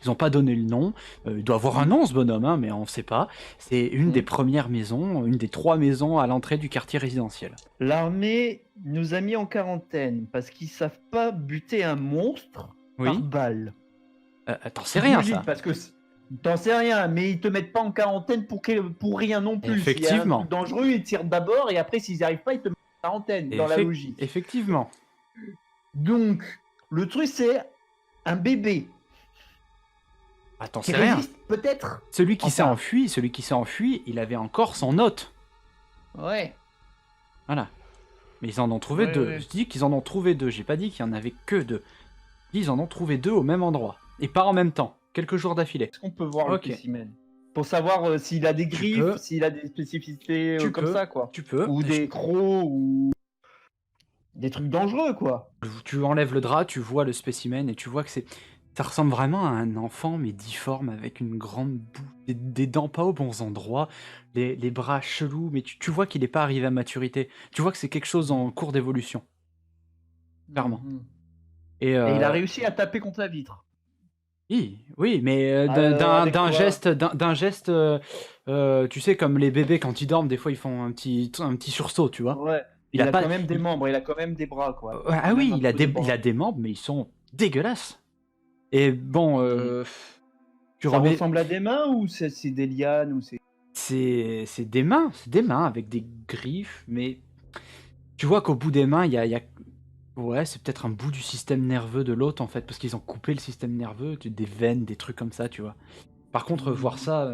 Speaker 2: Ils n'ont pas donné le nom, il doit avoir un nom ce bonhomme, hein, mais on ne sait pas. C'est une des premières maisons, une des 3 maisons à l'entrée du quartier résidentiel.
Speaker 4: L'armée nous a mis en quarantaine parce qu'ils savent pas buter un monstre par
Speaker 2: Oui,
Speaker 4: balle.
Speaker 2: t'en sais rien
Speaker 4: Je vous le
Speaker 2: ça.
Speaker 4: dis, parce que t'en sais rien, mais ils te mettent pas en quarantaine pour rien non plus.
Speaker 2: Effectivement.
Speaker 4: S'il y a un truc dangereux, ils tirent d'abord et après s'ils n'y arrivent pas, ils te mettent en quarantaine dans la logique.
Speaker 2: Effectivement.
Speaker 4: Donc, le truc c'est un bébé
Speaker 2: Ah, t'en
Speaker 4: qui
Speaker 2: sais rien.
Speaker 4: résiste peut-être.
Speaker 2: Celui qui s'est
Speaker 4: Enfin.
Speaker 2: enfui, il avait encore son hôte.
Speaker 4: Ouais.
Speaker 2: Voilà. Mais ils en ont trouvé
Speaker 4: Ouais,
Speaker 2: 2.
Speaker 4: ouais.
Speaker 2: Je dis qu'ils en ont trouvé 2. J'ai pas dit qu'il y en avait que 2. Je dis ils en ont trouvé 2 au même endroit. Et pas en même temps. Quelques jours d'affilée.
Speaker 4: Est-ce qu'on peut voir
Speaker 2: Ok.
Speaker 4: le spécimen pour savoir s'il a des
Speaker 2: Tu
Speaker 4: griffes,
Speaker 2: peux.
Speaker 4: s'il a des spécificités
Speaker 2: Tu
Speaker 4: comme
Speaker 2: peux.
Speaker 4: ça quoi.
Speaker 2: Tu peux.
Speaker 4: Ou des crocs ou des trucs dangereux, quoi.
Speaker 2: Tu enlèves le drap, tu vois le spécimen et tu vois que ça ressemble vraiment à un enfant, mais difforme, avec une grande bouche, des dents pas aux bons endroits, les bras chelous, mais tu vois qu'il n'est pas arrivé à maturité. Tu vois que c'est quelque chose en cours d'évolution, clairement.
Speaker 4: Mhm.
Speaker 2: Et,
Speaker 4: Et il a réussi à taper contre la vitre.
Speaker 2: oui, oui, mais
Speaker 4: Avec
Speaker 2: d'un
Speaker 4: quoi?
Speaker 2: geste, tu sais, comme les bébés quand ils dorment, des fois ils font un petit sursaut, tu vois.
Speaker 4: Ouais.
Speaker 2: Il a
Speaker 4: Il a
Speaker 2: pas,
Speaker 4: quand même des membres, il a quand même des bras, quoi. Il a
Speaker 2: ah
Speaker 4: quand même
Speaker 2: oui,
Speaker 4: un peu de bras.
Speaker 2: il a des membres, mais ils sont dégueulasses. Et bon, tu
Speaker 4: Ça
Speaker 2: remets,
Speaker 4: ressemble à des mains ou c'est des lianes ou c'est...
Speaker 2: c'est des mains avec des griffes, mais tu vois qu'au bout des mains, il y a, ouais, c'est peut-être un bout du système nerveux de l'autre en fait, parce qu'ils ont coupé le système nerveux, des veines, des trucs comme ça, tu vois. Par contre, voir ça,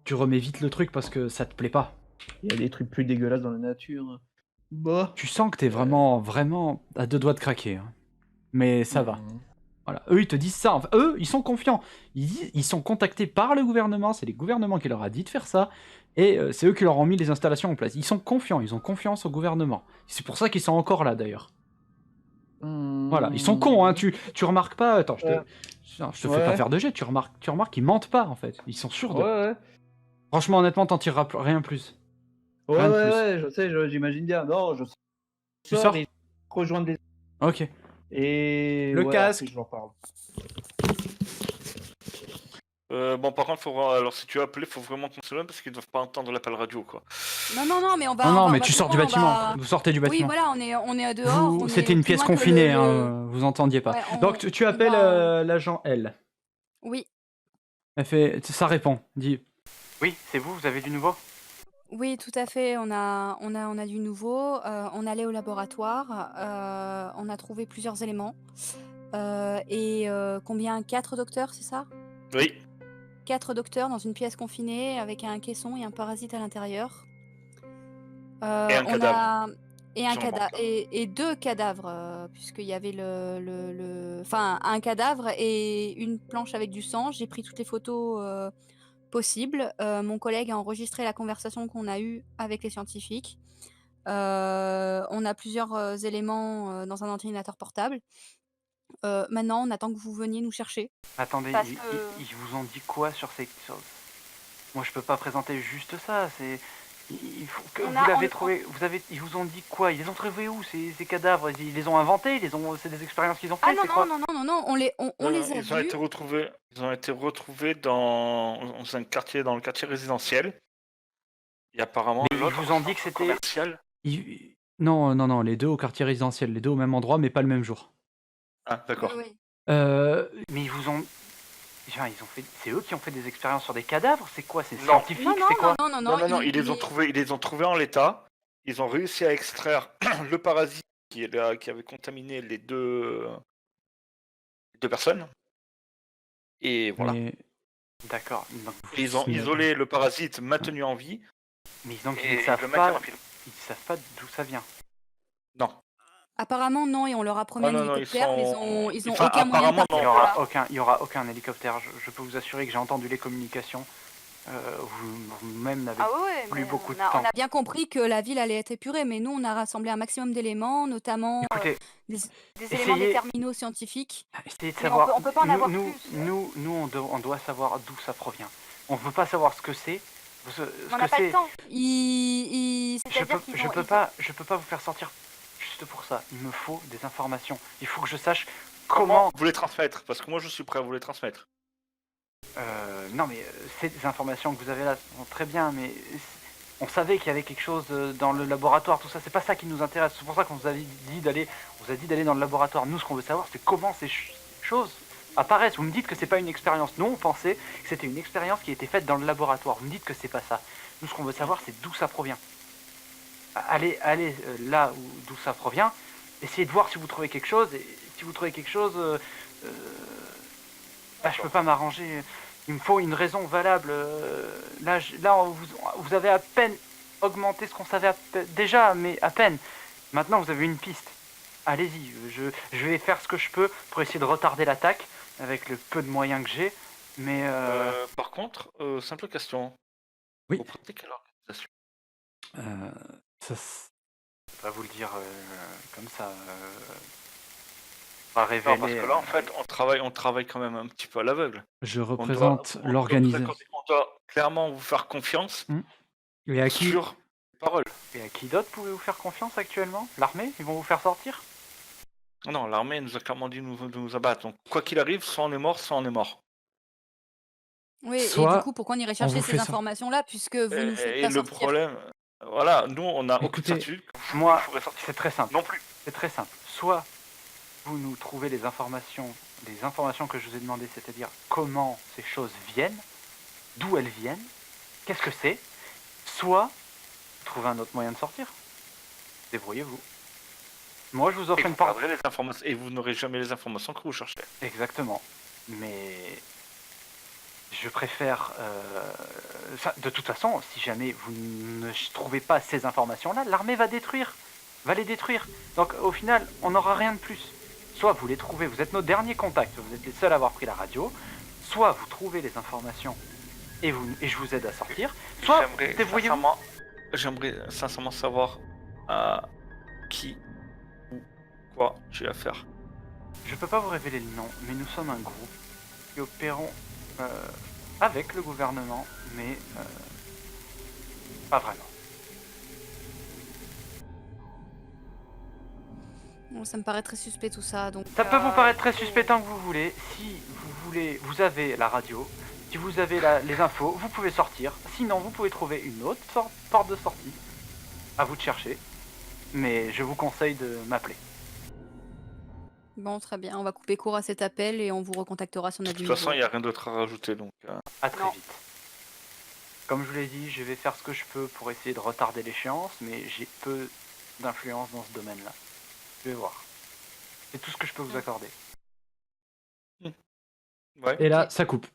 Speaker 2: tu remets vite le truc parce que ça te plaît pas.
Speaker 4: Il y a des trucs plus dégueulasses dans la nature. Bah.
Speaker 2: Tu sens que t'es vraiment à deux doigts de craquer, hein. Mais ça va.
Speaker 4: Mhm.
Speaker 2: Voilà. Eux, ils te disent ça. Enfin, eux, ils sont confiants. Ils sont contactés par le gouvernement. C'est les gouvernements qui leur a dit de faire ça. Et c'est eux qui leur ont mis les installations en place. Ils sont confiants. Ils ont confiance au gouvernement. C'est pour ça qu'ils sont encore là, d'ailleurs. Voilà. Ils sont cons, hein. Tu remarques pas. Attends, je te fais pas
Speaker 4: Ouais.
Speaker 2: faire de jet. Tu remarques qu'ils mentent pas, en fait. Ils sont sûrs
Speaker 4: Ouais,
Speaker 2: de.
Speaker 4: ouais.
Speaker 2: Franchement, honnêtement, t'en tireras rien plus.
Speaker 4: Ouais,
Speaker 2: Rien de
Speaker 4: ouais,
Speaker 2: plus.
Speaker 4: ouais, je sais, j'imagine bien. Non, je
Speaker 2: Tu
Speaker 4: sors
Speaker 2: sors?
Speaker 4: et rejoindre des...
Speaker 2: Ok.
Speaker 4: Et
Speaker 2: Le
Speaker 4: ouais, après
Speaker 2: casque.
Speaker 4: je leur parle.
Speaker 3: Bon, par contre, alors si tu veux appeler, faut vraiment qu'on se lève parce qu'ils doivent pas entendre l'appel radio, quoi.
Speaker 1: Non, mais on va.
Speaker 2: Non,
Speaker 1: on
Speaker 2: mais
Speaker 1: va
Speaker 2: tu
Speaker 1: plus
Speaker 2: sors du
Speaker 1: loin, on
Speaker 2: bâtiment.
Speaker 1: va-
Speaker 2: Vous sortez du
Speaker 1: Oui,
Speaker 2: bâtiment.
Speaker 1: voilà, on est dehors. On
Speaker 2: C'était
Speaker 1: est
Speaker 2: une
Speaker 1: plus
Speaker 2: pièce
Speaker 1: loin que
Speaker 2: confinée,
Speaker 1: le-
Speaker 2: hein, vous entendiez pas.
Speaker 1: Ouais,
Speaker 2: Donc tu
Speaker 1: on
Speaker 2: appelles
Speaker 1: va-
Speaker 2: l'agent L.
Speaker 1: Oui,
Speaker 2: Elle fait, ça répond. Dit. Oui, c'est vous. Vous avez du nouveau?
Speaker 1: oui, tout à fait. On a du nouveau. On allait au laboratoire. On a trouvé plusieurs éléments. Combien? 4 docteurs, c'est ça?
Speaker 3: Oui.
Speaker 1: 4 docteurs dans une pièce confinée avec un caisson et un parasite à l'intérieur.
Speaker 3: Et un
Speaker 1: On
Speaker 3: cadavre.
Speaker 1: a et un
Speaker 3: J'en manque
Speaker 1: cadavre
Speaker 3: pas.
Speaker 1: et 2 cadavres, puisqu'il y avait enfin un cadavre et une planche avec du sang. J'ai pris toutes les photos, possibles. Mon collègue a enregistré la conversation qu'on a eue avec les scientifiques. On a plusieurs, éléments, dans un ordinateur portable. Maintenant on attend que vous veniez nous chercher.
Speaker 2: Attendez,
Speaker 1: Parce que
Speaker 2: ils vous ont dit quoi sur ces... Moi, je peux pas présenter juste ça. C'est... Il faut que
Speaker 1: on
Speaker 2: vous
Speaker 1: a
Speaker 2: l'avez
Speaker 1: on
Speaker 2: trouvé. Ils vous ont dit quoi? Ils les ont trouvés où ces cadavres? Ils les ont inventés? C'est des expériences qu'ils ont
Speaker 1: ah
Speaker 2: faites?
Speaker 1: non,
Speaker 2: C'est quoi?
Speaker 1: non, on les a
Speaker 3: Ils ont
Speaker 1: vus.
Speaker 3: été retrouvés. Ils ont été retrouvés dans un quartier, dans le quartier résidentiel. Et apparemment,
Speaker 2: Mais ils
Speaker 3: l'autre
Speaker 2: vous ont dit que
Speaker 3: centre
Speaker 2: c'était...
Speaker 3: commercial.
Speaker 2: Non, les deux au quartier résidentiel, les deux au même endroit, mais pas le même jour.
Speaker 3: Ah, d'accord.
Speaker 1: Oui.
Speaker 2: Mais ils vous ont... Enfin, c'est eux qui ont fait des expériences sur des cadavres? C'est quoi? C'est
Speaker 3: Non.
Speaker 2: scientifique?
Speaker 1: Non,
Speaker 2: C'est quoi?
Speaker 3: Non, ils les ont trouvés en l'état. Ils ont réussi à extraire le parasite qui avait contaminé les deux personnes. Et voilà.
Speaker 2: Mais... D'accord. Donc,
Speaker 3: Ils ont isolé le parasite maintenu en vie.
Speaker 2: Mais donc
Speaker 3: Et
Speaker 2: ils ne savent
Speaker 3: le
Speaker 2: pas...
Speaker 3: maintien en
Speaker 2: Ils savent pas d'où ça vient.
Speaker 3: Non.
Speaker 1: Apparemment non, et on leur a promis un
Speaker 3: Non,
Speaker 1: hélicoptère, mais ils ont
Speaker 3: Enfin,
Speaker 1: aucun moyen de
Speaker 3: apparemment,
Speaker 1: partir
Speaker 2: Il y
Speaker 1: de
Speaker 2: aura
Speaker 1: là.
Speaker 2: il y aura aucun hélicoptère. Je peux vous assurer que j'ai entendu les communications. Vous-même n'avez
Speaker 1: Ah ouais,
Speaker 2: plus
Speaker 1: mais
Speaker 2: beaucoup de
Speaker 1: on
Speaker 2: temps.
Speaker 1: a bien compris que la ville allait être épurée, mais nous on a rassemblé un maximum d'éléments, notamment
Speaker 2: Écoutez,
Speaker 1: des éléments des
Speaker 2: essayez,
Speaker 1: terminaux scientifiques.
Speaker 2: essayez de
Speaker 1: Mais
Speaker 2: savoir.
Speaker 1: on peut pas en avoir
Speaker 2: nous,
Speaker 1: plus.
Speaker 2: on doit savoir d'où ça provient. On ne veut pas savoir ce que c'est.
Speaker 1: On n'a pas le temps. C'est-à-dire
Speaker 2: Je peux pas vous faire sortir juste pour ça. Il me faut des informations. Il faut que je sache comment.
Speaker 3: vous les transmettre? Parce que moi, je suis prêt à vous les transmettre.
Speaker 2: Non, mais ces informations que vous avez là sont très bien, mais on savait qu'il y avait quelque chose dans le laboratoire, tout ça. C'est pas ça qui nous intéresse. C'est pour ça qu'on vous a dit d'aller dans le laboratoire. Nous, ce qu'on veut savoir, c'est comment ces choses apparaissent. Vous me dites que c'est pas une expérience. Nous, on pensait que c'était une expérience qui a été faite dans le laboratoire. Vous me dites que c'est pas ça. Nous, ce qu'on veut savoir, c'est d'où ça provient. Allez là d'où ça provient. Essayez de voir si vous trouvez quelque chose. Et si vous trouvez quelque chose, je peux pas m'arranger. Il me faut une raison valable. Là, vous avez à peine augmenté ce qu'on savait déjà, mais à peine. Maintenant, vous avez une piste. Allez-y, je vais faire ce que je peux pour essayer de retarder l'attaque avec le peu de moyens que j'ai. Mais
Speaker 3: Par contre, simple question.
Speaker 2: Oui.
Speaker 3: Vous pratiquez quelle organisation?
Speaker 2: vais pas vous le dire comme ça. Pas révéler.
Speaker 3: Non, parce que là, en fait, on travaille quand même un petit peu à l'aveugle.
Speaker 2: Je
Speaker 3: On
Speaker 2: représente
Speaker 3: doit
Speaker 2: l'organisation.
Speaker 3: on doit clairement vous faire confiance
Speaker 2: Et à qui
Speaker 3: sur les paroles.
Speaker 2: Et à qui d'autre pouvez-vous faire confiance actuellement? L'armée? Ils vont vous faire sortir?
Speaker 3: Non, l'armée nous a clairement dit de nous abattre. Donc, quoi qu'il arrive, soit on est mort, soit on est mort.
Speaker 1: Oui, et
Speaker 2: Soit
Speaker 1: du coup, pourquoi on irait chercher
Speaker 2: vous fait
Speaker 1: ces
Speaker 2: ça.
Speaker 1: informations-là puisque vous nous faites
Speaker 3: Et
Speaker 1: pas
Speaker 3: le
Speaker 1: sortir?
Speaker 3: problème, voilà, nous, on n'a aucune
Speaker 2: Écoutez,
Speaker 3: certitude.
Speaker 2: moi,
Speaker 3: Il faudrait sortir.
Speaker 2: c'est très simple.
Speaker 3: Non plus.
Speaker 2: C'est très simple. Soit vous nous trouvez les informations que je vous ai demandées, c'est-à-dire comment ces choses viennent, d'où elles viennent, qu'est-ce que c'est, soit vous trouvez un autre moyen de sortir. Débrouillez-vous. Moi, je vous
Speaker 3: Et
Speaker 2: offre
Speaker 3: vous
Speaker 2: une porte.
Speaker 3: perdrez les informations et vous n'aurez jamais les informations que vous cherchez.
Speaker 2: Exactement. Mais je préfère... de toute façon, si jamais vous ne trouvez pas ces informations-là, l'armée va les détruire. Donc au final, on n'aura rien de plus. Soit vous les trouvez, vous êtes nos derniers contacts, vous êtes les seuls à avoir pris la radio, soit vous trouvez les informations et je vous aide à sortir, soit débrouillez-vous.
Speaker 3: J'aimerais sincèrement savoir à qui ou quoi j'ai affaire.
Speaker 2: Je peux pas vous révéler le nom, mais nous sommes un groupe qui opérons avec le gouvernement, mais pas vraiment.
Speaker 1: Bon, ça me paraît très suspect tout ça, donc...
Speaker 2: Ça peut vous paraître très suspect tant que vous voulez. Si vous voulez, vous avez la radio. Si vous avez les infos, vous pouvez sortir. Sinon, vous pouvez trouver une autre porte de sortie. À vous de chercher. Mais je vous conseille de m'appeler.
Speaker 1: Bon, très bien, on va couper court à cet appel et on vous recontactera si on a
Speaker 3: De
Speaker 1: du
Speaker 3: toute
Speaker 1: nouveau.
Speaker 3: façon, il n'y a rien d'autre à rajouter. Donc,
Speaker 2: À très
Speaker 1: Non.
Speaker 2: vite. Comme je vous l'ai dit, je vais faire ce que je peux pour essayer de retarder l'échéance, mais j'ai peu d'influence dans ce domaine-là. Je vais voir. C'est tout ce que je peux vous accorder.
Speaker 3: ouais.
Speaker 2: Et là, ça coupe.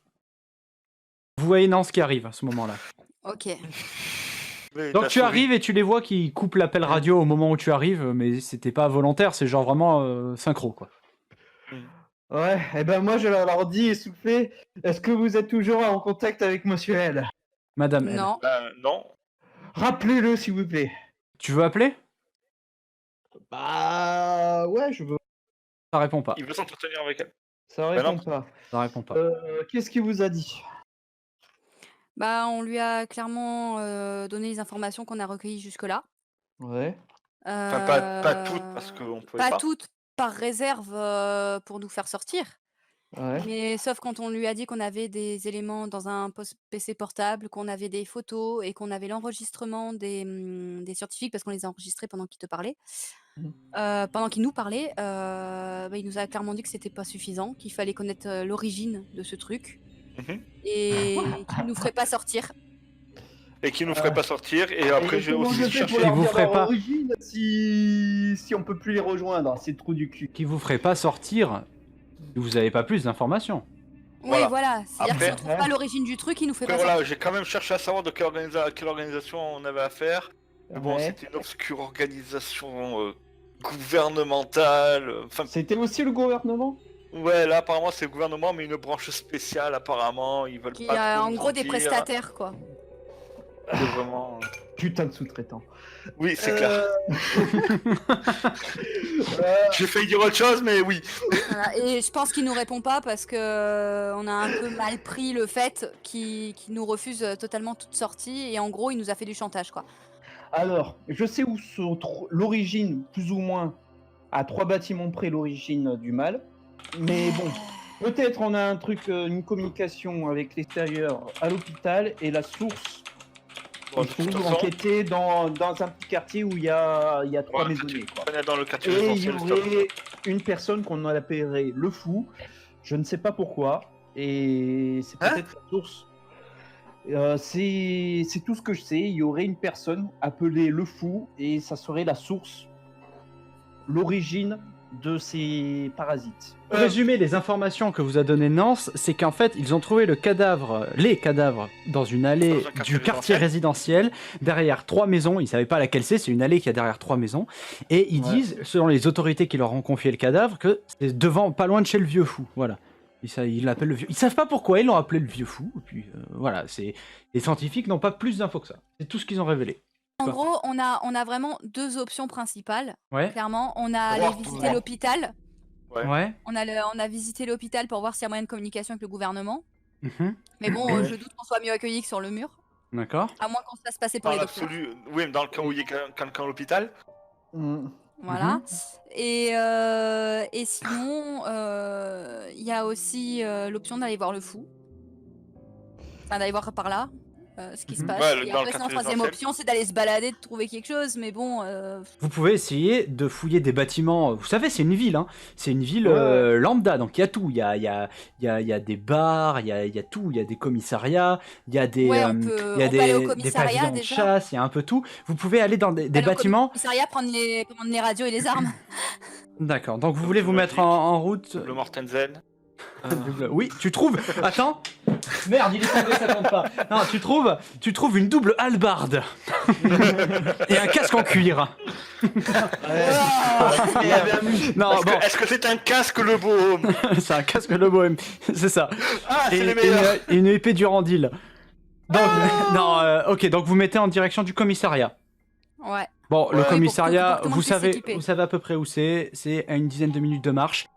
Speaker 2: Vous voyez Nance qui arrive à ce moment-là.
Speaker 1: Ok.
Speaker 3: Mais
Speaker 2: Donc
Speaker 3: t'as
Speaker 2: tu
Speaker 3: sauvé.
Speaker 2: arrives et tu les vois qui coupent l'appel radio au moment où tu arrives, mais c'était pas volontaire, c'est genre vraiment synchro quoi.
Speaker 4: Ouais, et ben moi je leur dis essoufflé, est-ce que vous êtes toujours en contact avec Monsieur L?
Speaker 2: Madame L.
Speaker 1: Non.
Speaker 3: Non.
Speaker 4: Rappelez-le s'il vous plaît.
Speaker 2: Tu veux appeler?
Speaker 4: Bah ouais, je veux.
Speaker 2: Ça répond pas.
Speaker 3: Il veut s'entretenir avec elle.
Speaker 4: Ça
Speaker 3: Bah non.
Speaker 4: répond pas.
Speaker 2: Ça répond pas.
Speaker 4: Qu'est-ce qu'il vous a dit?
Speaker 1: Bah, on lui a clairement donné les informations qu'on a recueillies jusque-là.
Speaker 4: Ouais.
Speaker 3: Enfin, pas toutes, parce qu'on pouvait
Speaker 1: Pas
Speaker 3: pas.
Speaker 1: toutes, par réserve pour nous faire sortir.
Speaker 4: Ouais.
Speaker 1: Mais sauf quand on lui a dit qu'on avait des éléments dans un PC portable, qu'on avait des photos et qu'on avait l'enregistrement des scientifiques parce qu'on les a enregistrés pendant qu'ils te parlaient. Pendant qu'il nous parlait, bah, il nous a clairement dit que c'était pas suffisant, qu'il fallait connaître l'origine de ce truc
Speaker 3: Mhm.
Speaker 1: et qu'il nous ferait pas sortir.
Speaker 3: Et qui nous ferait pas sortir. Et après,
Speaker 4: Et
Speaker 3: j'ai
Speaker 4: comment
Speaker 3: aussi
Speaker 4: je fais
Speaker 3: cherché.
Speaker 4: pour leur
Speaker 2: vous
Speaker 4: dire
Speaker 2: ferait
Speaker 4: leur
Speaker 2: pas.
Speaker 4: origine si on peut plus les rejoindre, c'est le trou du cul.
Speaker 2: Qui vous ferait pas sortir si vous avez pas plus d'informations.
Speaker 1: Oui, voilà. C'est-à-dire que si
Speaker 3: Après-
Speaker 1: on trouve pas l'origine du truc, il nous fait
Speaker 3: Après,
Speaker 1: pas
Speaker 3: voilà,
Speaker 1: sortir.
Speaker 3: j'ai quand même cherché à savoir de quelle organisation on avait affaire. Mais bon,
Speaker 4: Ouais.
Speaker 3: c'était une obscure organisation gouvernementale. Enfin,
Speaker 4: C'était aussi le gouvernement?
Speaker 3: ouais, là, apparemment, c'est le gouvernement, mais une branche spéciale, apparemment. Ils veulent
Speaker 1: Qui
Speaker 3: pas
Speaker 1: a
Speaker 3: trop
Speaker 1: en
Speaker 3: nous
Speaker 1: gros des
Speaker 3: dire.
Speaker 1: prestataires, quoi.
Speaker 3: C'est vraiment.
Speaker 4: Putain de sous-traitant.
Speaker 3: Oui, c'est clair.
Speaker 4: Euh,
Speaker 3: J'ai failli dire autre chose, mais oui.
Speaker 1: Voilà. Et je pense qu'il nous répond pas parce que on a un peu mal pris le fait qu'il nous refuse totalement toute sortie et en gros il nous a fait du chantage quoi.
Speaker 4: Alors, je sais où l'origine, plus ou moins, à 3 bâtiments près, l'origine du mal. Mais bon, peut-être on a un truc, une communication avec l'extérieur à l'hôpital et la source.
Speaker 3: Bon,
Speaker 4: Il
Speaker 3: de
Speaker 4: faut
Speaker 3: toute façon,
Speaker 4: enquêter dans un petit quartier où il y a 3
Speaker 3: ouais,
Speaker 4: maisonnées. Quoi.
Speaker 3: on est dans le quartier
Speaker 4: Et il y
Speaker 3: résidentiel. stop.
Speaker 4: aurait une personne qu'on appellerait le fou. Je ne sais pas pourquoi. Et c'est
Speaker 3: Hein
Speaker 4: peut-être la source. C'est tout ce que je sais. Il y aurait une personne appelée le fou et ça serait la source, l'origine de ces parasites.
Speaker 2: Pour résumer les informations que vous a donné Nance, c'est qu'en fait ils ont trouvé les cadavres dans une allée
Speaker 3: Dans un quartier
Speaker 2: du quartier résidentiel, derrière 3 maisons, ils savaient pas laquelle c'est une allée qui a derrière 3 maisons, et ils
Speaker 4: Ouais.
Speaker 2: disent, selon les autorités qui leur ont confié le cadavre, que c'est devant, pas loin de chez le vieux fou, voilà. Ils l'appellent le vieux. Ils savent pas pourquoi ils l'ont appelé le vieux fou, et puis voilà, les scientifiques n'ont pas plus d'infos que ça, c'est tout ce qu'ils ont révélé.
Speaker 1: En gros, on a vraiment 2 options principales.
Speaker 2: Ouais.
Speaker 1: Clairement, on a allé
Speaker 3: Droit,
Speaker 1: visiter
Speaker 3: droit.
Speaker 1: l'hôpital.
Speaker 3: Ouais.
Speaker 2: Ouais.
Speaker 1: On a visité l'hôpital pour voir s'il y a moyen de communication avec le gouvernement.
Speaker 2: Mhm.
Speaker 1: Mais bon,
Speaker 3: Ouais.
Speaker 1: je doute qu'on soit mieux accueillis que sur le mur.
Speaker 2: D'accord.
Speaker 1: À moins qu'on se fasse passer pour
Speaker 3: Dans
Speaker 1: les docteurs.
Speaker 3: l'absolu, oui, mais dans le cas où il y a quelqu'un à l'hôpital.
Speaker 4: Mm.
Speaker 1: Voilà. Et sinon, il y a aussi l'option d'aller voir le fou. Enfin, d'aller voir par là ce qui se
Speaker 2: Mhm.
Speaker 1: passe.
Speaker 3: Ouais,
Speaker 1: Et
Speaker 3: dans le
Speaker 1: après, sinon,
Speaker 3: quartier
Speaker 1: troisième
Speaker 3: résidentiel.
Speaker 1: option, c'est d'aller se balader, de trouver quelque chose. Mais bon,
Speaker 2: Vous pouvez essayer de fouiller des bâtiments. Vous savez, c'est une ville, hein. C'est une ville
Speaker 4: Ouais.
Speaker 2: lambda, donc il y a tout. Il y a des bars, il y a tout. Il y a des commissariats, il y a des,
Speaker 1: ouais,
Speaker 2: il y a
Speaker 1: on peut aller au
Speaker 2: des
Speaker 1: commissariat
Speaker 2: pavillons de
Speaker 1: déjà.
Speaker 2: chasse, il y a un peu tout. Vous pouvez aller dans des
Speaker 1: Aller au
Speaker 2: bâtiments.
Speaker 1: commissariat, prendre les radios et les armes.
Speaker 2: D'accord, donc vous voulez vous mettre en route.
Speaker 3: Le Mortensen.
Speaker 2: Oui, tu trouves. Attends. Merde, il est tombé, ça compte pas. Non, tu trouves une double hallebarde et un casque en cuir. Non,
Speaker 3: Est-ce
Speaker 2: bon,
Speaker 3: que- est-ce que c'est un casque le beau
Speaker 2: c'est un casque de bohème, c'est ça.
Speaker 3: Ah,
Speaker 2: Et
Speaker 3: c'est les meilleurs.
Speaker 2: une épée Durandil. Donc, non, ok, donc vous mettez en direction du commissariat.
Speaker 1: Ouais.
Speaker 2: Bon, le
Speaker 3: Ouais.
Speaker 2: commissariat,
Speaker 1: Pour que tout le monde puisse s'équiper.
Speaker 2: vous savez à peu près où c'est. C'est à une dizaine de minutes de marche.